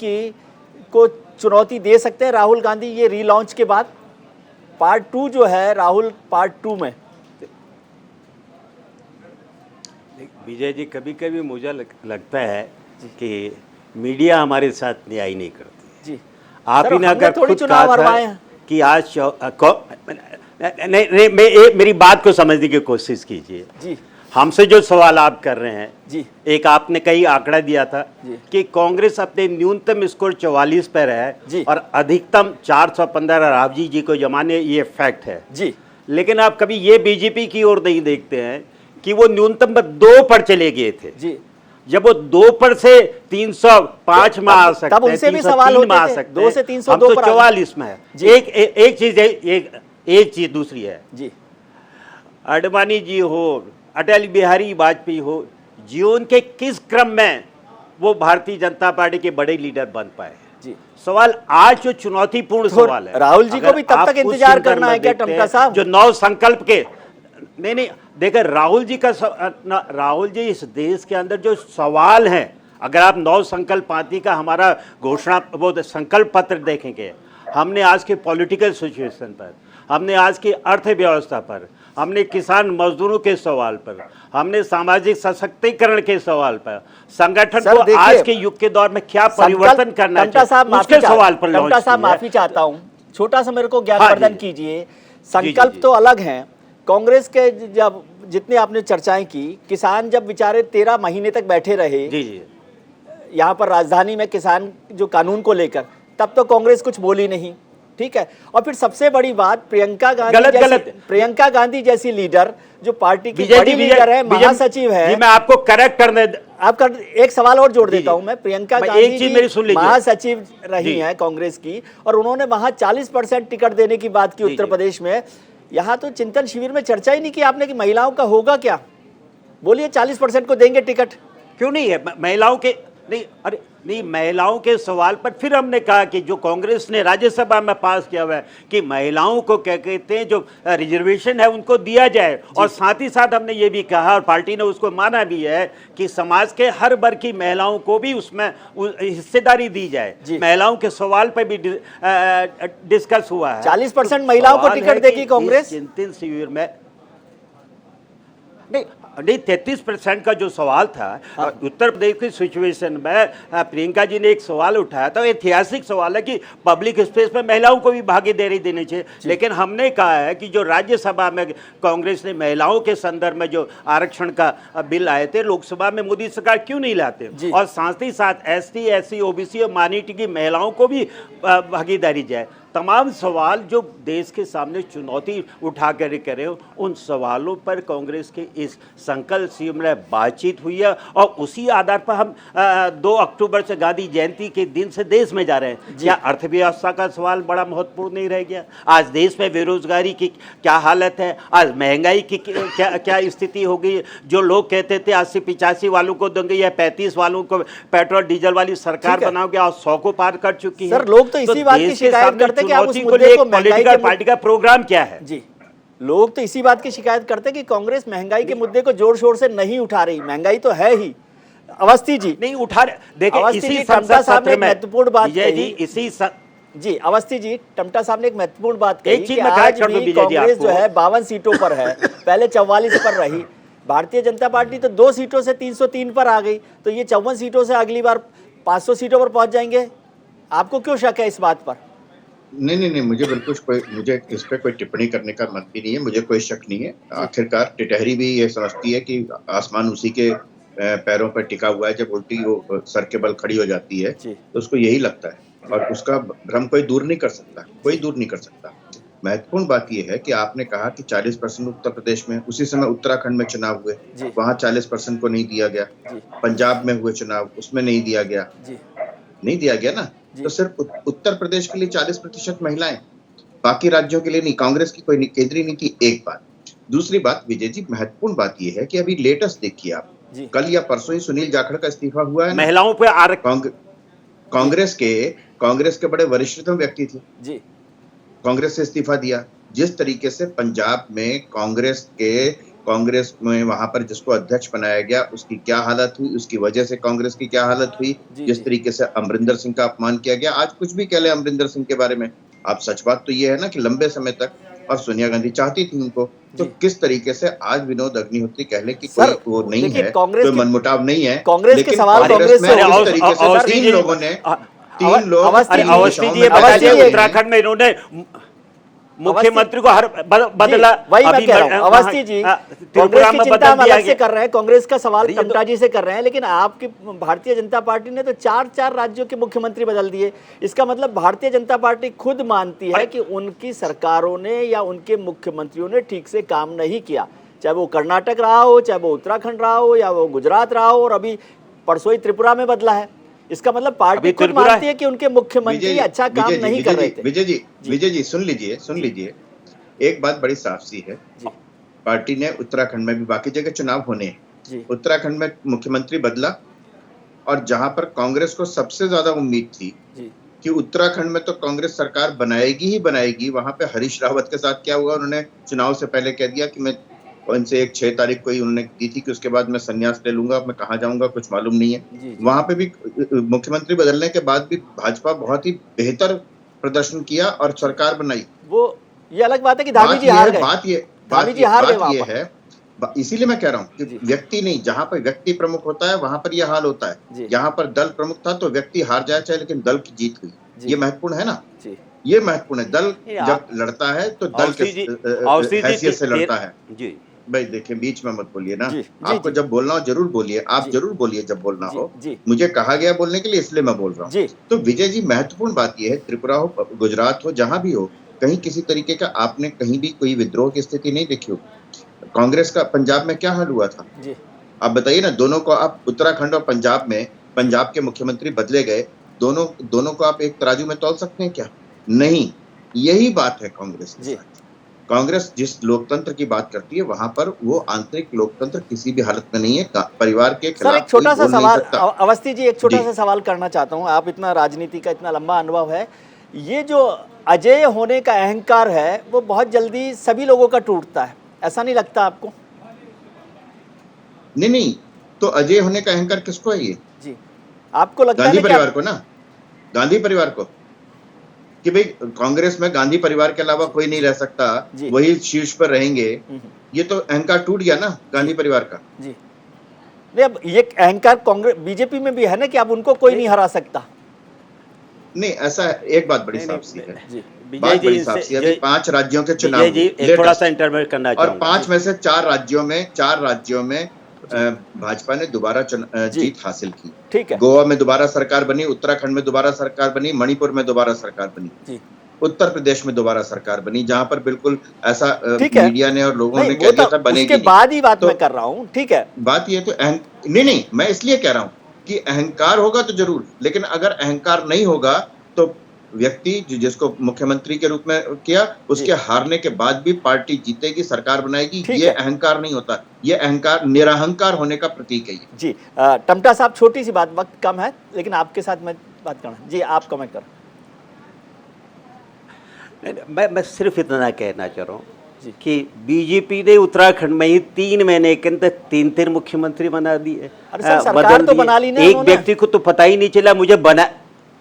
[SPEAKER 1] को चुनौती दे सकते हैं राहुल गांधी ये रीलॉन्च के बाद? पार्ट 2 जो है राहुल, पार्ट 2 में
[SPEAKER 5] विजय जी, कभी कभी मुझे लगता है कि मीडिया हमारे साथ न्याय नहीं करती जी। आप ही ने अगर खुद कहा था कि आज नहीं, मेरी बात को समझने की कोशिश कीजिए जी। हमसे जो सवाल आप कर रहे हैं जी, एक आपने कई आंकड़ा दिया था कि कांग्रेस अपने न्यूनतम स्कोर 44 पर है और अधिकतम 415 रावजी जी को जमाने, ये फैक्ट है जी। लेकिन आप कभी ये बीजेपी की ओर नहीं देखते हैं कि वो न्यूनतम पर 2 पर चले गए थे जी। जब वो 2 पर से 305 में आ सकते हैं, 303 में आ सकते हैं, 2 से 302 हम तो 44 में है। एक चीज दूसरी है जी, अडवाणी जी हो, अटल बिहारी वाजपेयी हो, जीवन के किस क्रम में वो भारतीय जनता पार्टी के बड़े लीडर बन पाए जी। सवाल आज जो चुनौतीपूर्ण सवाल है,
[SPEAKER 1] राहुल जी को भी तब तक इंतजार करना है क्या टमटा साहब?
[SPEAKER 5] जो 9 संकल्प के नहीं देखिए, राहुल जी इस देश के अंदर जो सवाल हैं, अगर आप 9 संकल्प पार्टी का हमारा घोषणा वो संकल्प पत्र देखेंगे, हमने आज के पॉलिटिकल सिचुएशन पर, हमने आज की अर्थव्यवस्था पर, हमने किसान मजदूरों के सवाल पर, हमने सामाजिक सशक्तिकरण के सवाल पर, संगठन को आज के युग के दौर में क्या परिवर्तन करना चाहिए उसके सवाल पर लॉन्च किया।
[SPEAKER 1] माफी चाहता हूँ, छोटा सा मेरे को ज्ञापन कीजिए। संकल्प तो अलग हैं, कांग्रेस के जब जितने आपने चर्चाएं की, किसान जब बेचारे 13 महीने तक बैठे रहे जी यहाँ पर राजधानी में किसान जो कानून को लेकर, तब तो कांग्रेस कुछ बोली नहीं, ठीक है। और फिर सबसे बड़ी बात, प्रियंका गांधी जैसी लीडर जो पार्टी की बड़ी लीडर है, महासचिव है।
[SPEAKER 5] मैं आपको करेक्ट करने
[SPEAKER 1] आपका एक सवाल और जोड़ देता हूं मैं। प्रियंका गांधी जी महासचिव रही हैं कांग्रेस की, और उन्होंने वहां 40% टिकट देने की बात की उत्तर प्रदेश में। यहाँ तो चिंतन शिविर में चर्चा ही नहीं की आपने कि महिलाओं का होगा क्या? बोलिए 40% को देंगे टिकट,
[SPEAKER 5] क्यों नहीं है? महिलाओं के नहीं, महिलाओं के सवाल पर फिर हमने कहा कि जो कांग्रेस ने राज्यसभा में पास किया हुआ है कि महिलाओं को क्या कहते हैं, जो रिजर्वेशन है उनको दिया जाए, और साथ ही साथ हमने ये भी कहा और पार्टी ने उसको माना भी है कि समाज के हर वर्ग की महिलाओं को भी उसमें हिस्सेदारी दी जाए। महिलाओं के सवाल पर भी डिस्कस हुआ है।
[SPEAKER 1] 40% महिलाओं को टिकट देगी कांग्रेस
[SPEAKER 5] चिंतन शिविर में? नहीं 33% का जो सवाल था उत्तर प्रदेश की सिचुएशन में, प्रियंका जी ने एक सवाल उठाया था, ऐतिहासिक सवाल है कि पब्लिक स्पेस में महिलाओं को भी भागीदारी देनी चाहिए। लेकिन हमने कहा है कि जो राज्यसभा में कांग्रेस ने महिलाओं के संदर्भ में जो आरक्षण का बिल आए थे, लोकसभा में मोदी सरकार क्यों नहीं लाते? और साथ ही साथ ST, SC, OBC और माइनॉरिटी की महिलाओं को भी भागीदारी जाए। तमाम सवाल जो देश के सामने चुनौती उठा कर करे, उन सवालों पर कांग्रेस के इस संकल्प शिविर में बातचीत हुई है, और उसी आधार पर हम 2 अक्टूबर से गांधी जयंती के दिन से देश में जा रहे हैं। क्या अर्थव्यवस्था का सवाल बड़ा महत्वपूर्ण नहीं रह गया? आज देश में बेरोजगारी की क्या हालत है, आज महंगाई की क्या स्थिति हो गई? जो लोग कहते थे 80-85 वालों को देंगे या 35 वालों को पेट्रोल डीजल वाली सरकार बनाओगे, आज 100 को पार कर चुकी है।
[SPEAKER 1] सर, लोग तो इसी बात की शिकायत करते कि आप उस मुद्दे को
[SPEAKER 5] पॉलिटिकल पार्टी का प्रोग्राम क्या है?
[SPEAKER 1] जी लोग तो इसी बात की शिकायत करते हैं कि कांग्रेस महंगाई के मुद्दे को जोर शोर से नहीं उठा रही। महंगाई तो है ही। अवस्थी जी
[SPEAKER 5] नहीं उठा रहे। देखिए
[SPEAKER 1] अवस्थी
[SPEAKER 5] इसी
[SPEAKER 1] जी, टमटा साहब ने एक महत्वपूर्ण बात
[SPEAKER 5] विजय जी
[SPEAKER 1] कही। जी अवस्थी जी, टमटा साहब ने एक महत्वपूर्ण बात कही
[SPEAKER 5] एक चीज
[SPEAKER 1] कि
[SPEAKER 5] मैं
[SPEAKER 1] आज
[SPEAKER 5] करेक्ट कर दूं
[SPEAKER 1] भी
[SPEAKER 5] विजय जी
[SPEAKER 1] कांग्रेस जो
[SPEAKER 5] आपको।
[SPEAKER 1] है 52 सीटों पर है, पहले 44 पर रही। भारतीय जनता पार्टी तो 2 सीटों से 303 पर आ गई, तो ये 54 सीटों से अगली बार 500 सीटों पर पहुंच जाएंगे। आपको क्यों शक है इस बात पर?
[SPEAKER 6] नहीं, मुझे इस पे कोई टिप्पणी करने का मन भी नहीं है, मुझे कोई शक नहीं है। आखिरकार टिटहरी भी ये समझती है कि आसमान उसी के पैरों पर टिका हुआ है, जब उल्टी वो सर के बल खड़ी हो जाती है तो उसको यही लगता है, और उसका भ्रम कोई दूर नहीं कर सकता, कोई दूर नहीं कर सकता। महत्वपूर्ण बात यह है कि आपने कहा कि 40% उत्तर प्रदेश में, उसी समय उत्तराखंड में चुनाव हुए, वहां 40% को नहीं दिया गया। पंजाब में हुए चुनाव, उसमें नहीं दिया गया, नहीं दिया गया ना। तो सिर्फ उत्तर प्रदेश के लिए 40% महिलाएं, बाकी राज्यों के लिए नहीं। कांग्रेस की कोई केंद्रीय नीति, एक बात। दूसरी बात विजय जी, महत्वपूर्ण बात यह है कि अभी लेटेस्ट देखिए आप, कल या परसों ही सुनील जाखड़ का इस्तीफा हुआ है।
[SPEAKER 5] महिलाओं पे
[SPEAKER 6] कांग्रेस के बड़े वरिष्ठतम व्यक्ति थे
[SPEAKER 1] जी,
[SPEAKER 6] कांग्रेस से इस्तीफा दिया। जिस तरीके से पंजाब में कांग्रेस में वहां पर जिसको अध्यक्ष बनाया गया, उसकी क्या हालत हुई, उसकी वजह से कांग्रेस की क्या हालत हुई, जिस तरीके से अमरिंदर सिंह का अपमान किया गया। आज कुछ भी कह ले अमरिंदर सिंह के बारे में, आप सच बात तो ये है ना कि लंबे समय तक, और सोनिया गांधी चाहती थी उनको, तो किस तरीके से आज विनोद अग्निहोत्री कह ले कि कोई वो नहीं है, कोई मनमुटाव नहीं है,
[SPEAKER 1] कांग्रेस के सवाल कांग्रेस से
[SPEAKER 6] इस तरीके से तीन लोग
[SPEAKER 5] अवस्थी जी बताइए, उत्तराखंड में इन्होंने मुख्यमंत्री को हर बदला।
[SPEAKER 1] वही मैं कह रहा हूं अवस्थी जी, कांग्रेस की चिंता हम अलग से कर रहे हैं, कांग्रेस का सवाल टमटा जी से कर रहे हैं, लेकिन आपकी भारतीय जनता पार्टी ने तो 4 राज्यों के मुख्यमंत्री बदल दिए। इसका मतलब भारतीय जनता पार्टी खुद मानती है कि उनकी सरकारों ने या उनके मुख्यमंत्रियों ने ठीक से काम नहीं किया, चाहे वो कर्नाटक रहा हो, चाहे वो उत्तराखंड रहा हो, या वो गुजरात रहा हो, और अभी परसों ही त्रिपुरा में बदला है। इसका मतलब पार्टी खुद मानती है कि उनके मुख्यमंत्री अच्छा काम नहीं कर रहे थे।
[SPEAKER 6] विजय जी सुन लीजिए, एक बात बड़ी साफ सी है, पार्टी ने उत्तराखंड में भी, बाकी जगह चुनाव होने हैं, उत्तराखंड में मुख्यमंत्री बदला, और जहां पर कांग्रेस को सबसे ज्यादा उम्मीद थी कि उत्तराखंड में तो कांग्रेस सरकार बनाएगी ही बनाएगी, वहां पे हरीश रावत के साथ क्या हुआ, उन्होंने चुनाव से पहले कह दिया कि मैं उनसे 6 तारीख को ही उन्होंने दी थी कि उसके बाद मैं संन्यास ले लूंगा, मैं कहाँ जाऊंगा कुछ मालूम नहीं है। वहां पे भी मुख्यमंत्री बदलने के बाद भी भाजपा बहुत ही बेहतर प्रदर्शन किया और सरकार बनाई।
[SPEAKER 1] वो ये अलग बात है कि धामी जी हार गए।
[SPEAKER 6] बात ये है, इसीलिए मैं कह रहा हूँ कि व्यक्ति नहीं, जहां पर व्यक्ति प्रमुख होता है वहां पर यह हाल होता है। यहाँ पर दल प्रमुख था तो व्यक्ति हार जाए चाहे, लेकिन दल की जीत हुई। ये महत्वपूर्ण है ना, ये महत्वपूर्ण है। दल जब लड़ता है तो दल के हैसियत से लड़ता है। भाई देखिए, बीच में मत बोलिए ना, आपको जब बोलना हो जरूर बोलिए, आप जरूर बोलिए जब बोलना हो। मुझे कहा गया बोलने के लिए, इसलिए मैं बोल रहा हूँ। तो विजय जी, महत्वपूर्ण बात यह है, त्रिपुरा हो, गुजरात हो, जहां भी हो, कहीं किसी तरीके का आपने कहीं भी कोई विद्रोह की स्थिति नहीं देखी हो। कांग्रेस का पंजाब में क्या हाल हुआ था, आप बताइए ना। दोनों को आप, उत्तराखंड और पंजाब में, पंजाब के मुख्यमंत्री बदले गए, दोनों को आप एक तराजू में तौल सकते हैं क्या? नहीं। यही बात है कांग्रेस के साथ। कांग्रेस जिस लोकतंत्र की बात करती है, वहां पर वो आंतरिक लोकतंत्र किसी भी हालत में नहीं है। परिवार के खिलाफ
[SPEAKER 1] एक छोटा सा सवाल अवस्थी जी, एक छोटा सा सवाल करना चाहता हूं। आप इतना राजनीति का इतना लंबा अनुभव है, ये जो अजय होने का अहंकार है वो बहुत जल्दी सभी लोगों का टूटता है, ऐसा नहीं लगता आपको?
[SPEAKER 6] नहीं, तो अजय होने का अहंकार किसको है? ये
[SPEAKER 1] जी आपको लगता है?
[SPEAKER 6] गांधी परिवार को ना, गांधी परिवार को, कि भाई कांग्रेस में गांधी परिवार के अलावा कोई नहीं रह सकता, वही शीर्ष पर रहेंगे। ये तो अहंकार टूट गया ना गांधी परिवार का। जी
[SPEAKER 1] नहीं, अब ये अहंकार कांग्रेस बीजेपी में भी है ना कि अब उनको कोई नहीं हरा सकता।
[SPEAKER 6] नहीं, ऐसा एक बात बड़ी साफ सी है, बात बड़ी साफ सी है। 5 राज्यों के चुनाव,
[SPEAKER 5] थोड़ा सा इंटरव्यू करना
[SPEAKER 6] और 5 में से 4 राज्यों में भाजपा ने दोबारा जीत हासिल की।
[SPEAKER 1] ठीक है।
[SPEAKER 6] गोवा में दोबारा सरकार बनी, उत्तराखंड में दोबारा सरकार बनी, मणिपुर में दोबारा सरकार बनी, उत्तर प्रदेश में दोबारा सरकार बनी, जहां पर बिल्कुल ऐसा मीडिया ने और लोगों ने कह दिया था बनेगी।
[SPEAKER 1] उसके बाद ही बात मैं कर रहा हूं। ठीक है,
[SPEAKER 6] बात ये तो नहीं, मैं इसलिए कह रहा हूं कि अहंकार होगा तो जरूर, लेकिन अगर अहंकार नहीं होगा तो व्यक्ति जिसको मुख्यमंत्री के रूप में किया, उसके हारने के बाद भी पार्टी जीतेगी, सरकार बनाएगी। ये अहंकार नहीं होता, ये अहंकार निरहंकार होने का प्रतीक है।
[SPEAKER 1] जी टमटा साहब, छोटी सी बात, वक्त कम है, लेकिन आपके साथ मैं बात करना। जी आप कमेंट करें।
[SPEAKER 5] मैं सिर्फ इतना कहना चाह रहा हूँ कि बीजेपी ने उत्तराखंड में ही 3 महीने के अंदर 3 मुख्यमंत्री बना दिए,
[SPEAKER 1] अरे सर, सरकार तो बना ली ना
[SPEAKER 5] एक व्यक्ति को तो पता ही नहीं चला मुझे बना।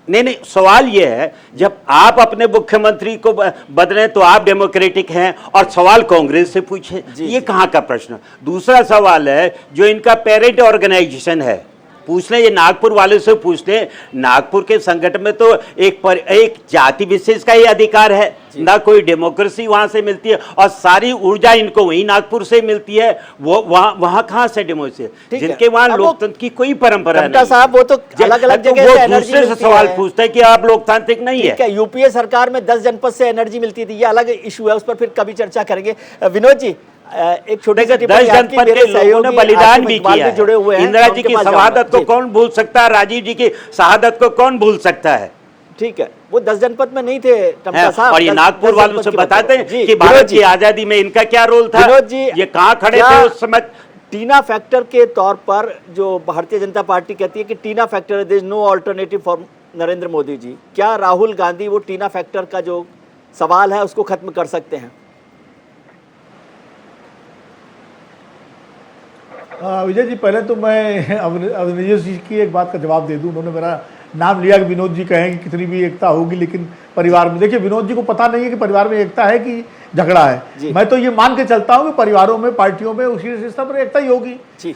[SPEAKER 5] नहीं, सवाल ये है, जब आप अपने मुख्यमंत्री को बदले तो आप डेमोक्रेटिक हैं और सवाल कांग्रेस से पूछे, ये कहाँ का प्रश्न। दूसरा सवाल है, जो इनका पेरेंट ऑर्गेनाइजेशन है, पूछ लें, ये नागपुर वाले से पूछ लें, नागपुर के संगठन में तो एक जाति विशेष का ही अधिकार है ना, कोई डेमोक्रेसी वहां से मिलती है और सारी ऊर्जा इनको वही नागपुर से मिलती है, वो वहां कहाँ से डेमोक्रेसी, जिनके वहां लोकतंत्र की कोई परंपरा नहीं।
[SPEAKER 1] साहब वो तो अलग अलग जगह से एनर्जी
[SPEAKER 5] दूसरे से सवाल पूछते हैं कि आप लोकतांत्रिक नहीं है।
[SPEAKER 1] यूपीए सरकार में 10 जनपद से एनर्जी मिलती थी, ये अलग इशू है, उस पर फिर कभी चर्चा करेंगे। विनोद जी, एक छोटे से
[SPEAKER 5] 10 जनपद के लोगों ने बलिदान भी किया,
[SPEAKER 1] जुड़े हुए हैं,
[SPEAKER 5] इंदिरा जी की शहादत को कौन भूल सकता है, राजीव जी की शहादत को कौन भूल सकता है।
[SPEAKER 1] ठीक है, वो 10 जनपद में नहीं थे टमटा साहब,
[SPEAKER 5] और ये नागपुर वालों से बताते हैं कि भारत की आजादी में इनका क्या रोल था,
[SPEAKER 1] विनोद जी
[SPEAKER 5] ये कहाँ खड़े थे उस समय।
[SPEAKER 1] टीना फैक्टर के तौर पर जो भारतीय जनता पार्टी कहती है कि TINA factor, there is no alternative for Narendra Modi ji, क्या राहुल गांधी वो टीना फैक्टर का जो सवाल है उसको खत्म कर सकते हैं?
[SPEAKER 7] विजय जी, पहले तो मैं अवनीश जी की एक बात का जवाब दे दूं। उन्होंने मेरा नाम लिया कि विनोद जी कहें कि कितनी भी एकता होगी, लेकिन परिवार में, देखिए विनोद जी को पता नहीं है कि परिवार में एकता है कि झगड़ा है। मैं तो ये मान के चलता हूँ कि परिवारों में, पार्टियों में उसी सिस्टम पर एकता ही होगी।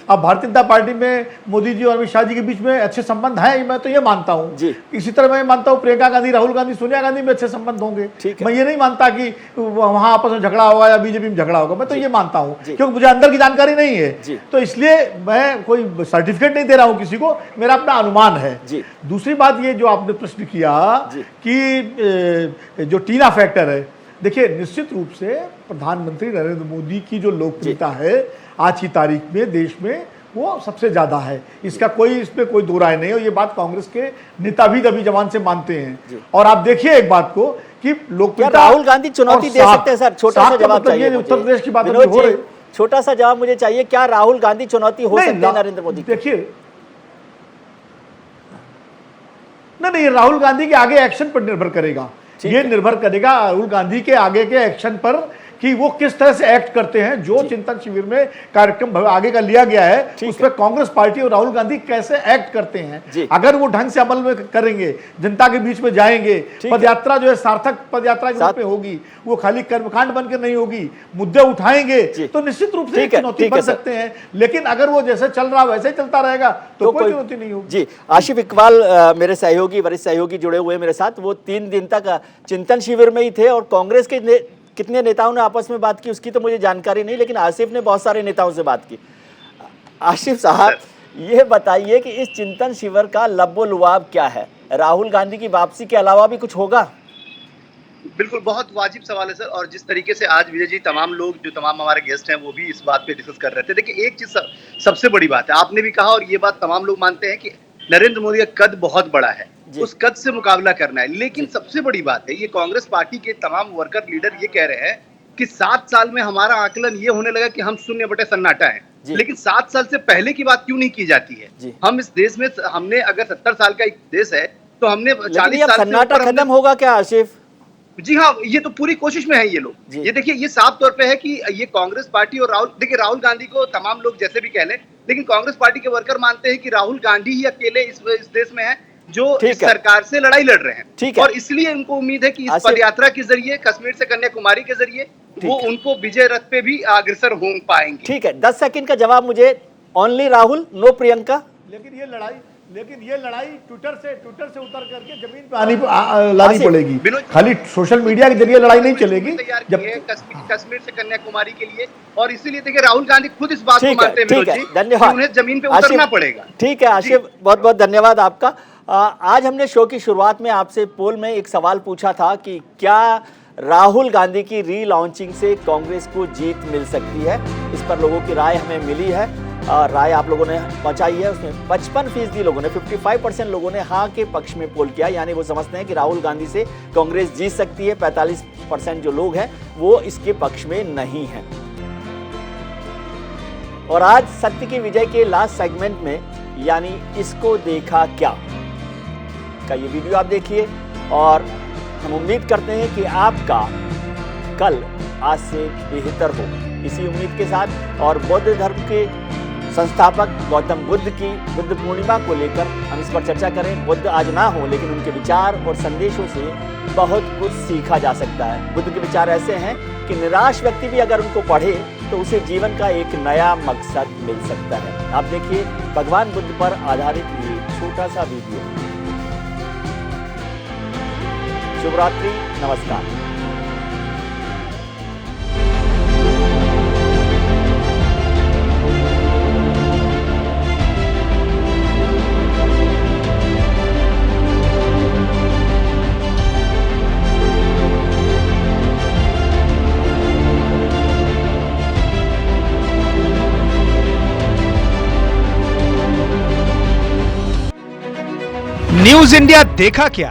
[SPEAKER 7] अब भारतीय जनता पार्टी में मोदी जी और अमित शाह जी के बीच में अच्छे संबंध हैं, मैं तो ये मानता हूँ। इसी तरह मैं मानता हूँ प्रियंका गांधी, राहुल गांधी, सोनिया गांधी में अच्छे संबंध होंगे। मैं ये नहीं मानता कि वहां आपस में झगड़ा होगा या बीजेपी में झगड़ा होगा, मैं तो ये मानता हूँ, क्योंकि मुझे अंदर की जानकारी नहीं है, तो इसलिए मैं कोई सर्टिफिकेट नहीं दे रहा हूँ किसी को, मेरा अपना अनुमान है। दूसरी बात ये जो आपने प्रश्न किया कि जो टीना फैक्टर है, देखिए निश्चित रूप से प्रधानमंत्री नरेंद्र मोदी की जो लोकप्रियता है आज की तारीख में देश में, वो सबसे ज्यादा है, इसका कोई, इसमें कोई दो राय नहीं है। और ये बात कांग्रेस के नेता भी दबी जबान से मानते हैं। और आप देखिए एक बात को कि लोकप्रियता,
[SPEAKER 1] राहुल गांधी चुनौती दे सकते हैं सर? छोटा सा जवाब चाहिए,
[SPEAKER 7] उत्तर प्रदेश की बात हो रही,
[SPEAKER 1] छोटा सा जवाब मुझे चाहिए, क्या राहुल गांधी चुनौती हो सकते हैं नरेंद्र मोदी?
[SPEAKER 7] देखिए नहीं, राहुल गांधी के आगे एक्शन पर निर्भर करेगा, ये निर्भर करेगा राहुल गांधी के आगे के एक्शन पर कि वो किस तरह से एक्ट करते हैं। जो चिंतन शिविर में कार्यक्रम आगे का लिया गया है उस पर कांग्रेस पार्टी और राहुल गांधी कैसे एक्ट करते हैं, अगर वो ढंग से अमल में करेंगे, जनता के बीच में जाएंगे, पदयात्रा जो है सार्थक पदयात्रा के रूप में होगी, वो खाली कर्मकांड बनकर नहीं होगी, मुद्दे उठाएंगे, तो निश्चित रूप से चुनौती बन सकते हैं। लेकिन अगर वो जैसे चल रहा वैसे ही चलता रहेगा तो कोई चुनौती नहीं होगी।
[SPEAKER 1] जी, आशिफ इकबाल मेरे सहयोगी, वरिष्ठ सहयोगी जुड़े हुए मेरे साथ, वो 3 दिन तक चिंतन शिविर में ही थे और कांग्रेस के कितने नेताओं ने आपस में बात की उसकी तो मुझे जानकारी नहीं, लेकिन आसिफ ने बहुत सारे नेताओं से बात की। आशिफ साहब, ये बताइए कि इस चिंतन शिविर का लब्बो-लुआब क्या है? राहुल गांधी की वापसी के अलावा भी कुछ होगा?
[SPEAKER 12] बिल्कुल, बहुत वाजिब सवाल है सर। और जिस तरीके से आज विजय जी, तमाम लोग जो तमाम हमारे गेस्ट हैं वो भी इस बात पे डिस्कस कर रहे थे। देखिए, एक चीज सबसे बड़ी बात है, आपने भी कहा और ये बात तमाम लोग मानते हैं कि नरेंद्र मोदी का कद बहुत बड़ा है, उस कद से मुकाबला करना है। लेकिन सबसे बड़ी बात है, ये कांग्रेस पार्टी के तमाम वर्कर लीडर ये कह रहे हैं कि 7 साल में हमारा आकलन ये होने लगा कि हम शून्य बटे सन्नाटा है। लेकिन 7 साल से पहले की बात क्यों नहीं की जाती है? हम इस देश में, हमने अगर 70 साल का एक देश है तो हमने 40 साल
[SPEAKER 1] सन्नाटा खत्म होगा क्या आशिफ?
[SPEAKER 12] जी हाँ, ये तो पूरी कोशिश में है ये लोग। ये देखिए, ये साफ तौर पे है कि ये कांग्रेस पार्टी और राहुल गांधी को तमाम लोग जैसे भी कह लें, लेकिन कांग्रेस पार्टी के वर्कर मानते हैं कि राहुल गांधी ही अकेले इस देश में है जो इस सरकार से लड़ाई लड़ रहे हैं। और इसलिए उनको उम्मीद है कि इस पदयात्रा के जरिए, कश्मीर से कन्याकुमारी के जरिए, वो उनको विजय रथ पे भी अग्रसर हो पाएंगे।
[SPEAKER 1] ठीक है, 10 सेकंड का जवाब मुझे, ओनली राहुल, नो प्रियंका।
[SPEAKER 7] लेकिन ये लड़ाई ट्विटर से उतर करके जमीन पे लानी पड़ेगी, खाली सोशल मीडिया के जरिए लड़ाई नहीं चलेगी।
[SPEAKER 12] जब कश्मीर से कन्याकुमारी के लिए, और इसीलिए देखिए राहुल गांधी खुद इस बात को मानते हैं,
[SPEAKER 1] धन्यवाद,
[SPEAKER 12] उन्हें जमीन पे उतरना पड़ेगा।
[SPEAKER 1] ठीक है आशिफ, बहुत बहुत धन्यवाद आपका। आज हमने शो की शुरुआत में आपसे पोल में एक सवाल पूछा था कि क्या राहुल गांधी की री-लॉन्चिंग से कांग्रेस को जीत मिल सकती है। इस पर लोगों की राय हमें मिली है, राय आप लोगों ने पहुंचाई है। उसमें 55% लोगों ने, 55% लोगों ने हाँ के पक्ष में पोल किया, यानी वो समझते हैं कि राहुल गांधी से कांग्रेस जीत सकती है। 45% जो लोग हैं वो इसके पक्ष में नहीं हैं। और आज सत्य की विजय के लास्ट सेगमेंट में, यानी इसको देखा क्या का ये वीडियो आप देखिए, और हम उम्मीद करते हैं कि आपका कल आज से बेहतर हो। इसी उम्मीद के साथ और बौद्ध धर्म के संस्थापक गौतम बुद्ध की बुद्ध पूर्णिमा को लेकर हम इस पर चर्चा करें। बुद्ध आज ना हो, लेकिन उनके विचार और संदेशों से बहुत कुछ सीखा जा सकता है। बुद्ध के विचार ऐसे हैं कि निराश व्यक्ति भी अगर उनको पढ़े तो उसे जीवन का एक नया मकसद मिल सकता है। आप देखिए भगवान बुद्ध पर आधारित ये छोटा सा वीडियो। शुभ रात्रि, नमस्कार।
[SPEAKER 13] न्यूज इंडिया देखा क्या?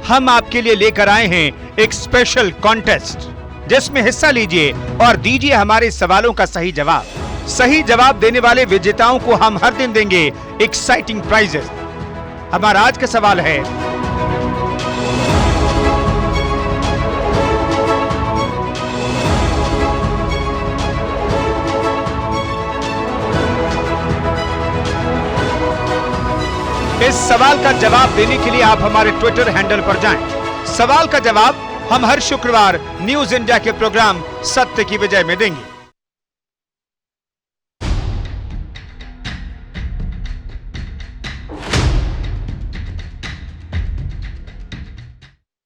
[SPEAKER 13] हम आपके लिए लेकर आए हैं एक स्पेशल कॉन्टेस्ट, जिसमें हिस्सा लीजिए और दीजिए हमारे सवालों का सही जवाब। सही जवाब देने वाले विजेताओं को हम हर दिन देंगे एक्साइटिंग प्राइजेस। हमारा आज का सवाल है, इस सवाल का जवाब देने के लिए आप हमारे ट्विटर हैंडल पर जाएं। सवाल का जवाब हम हर शुक्रवार न्यूज इंडिया के प्रोग्राम सत्य की विजय में देंगे।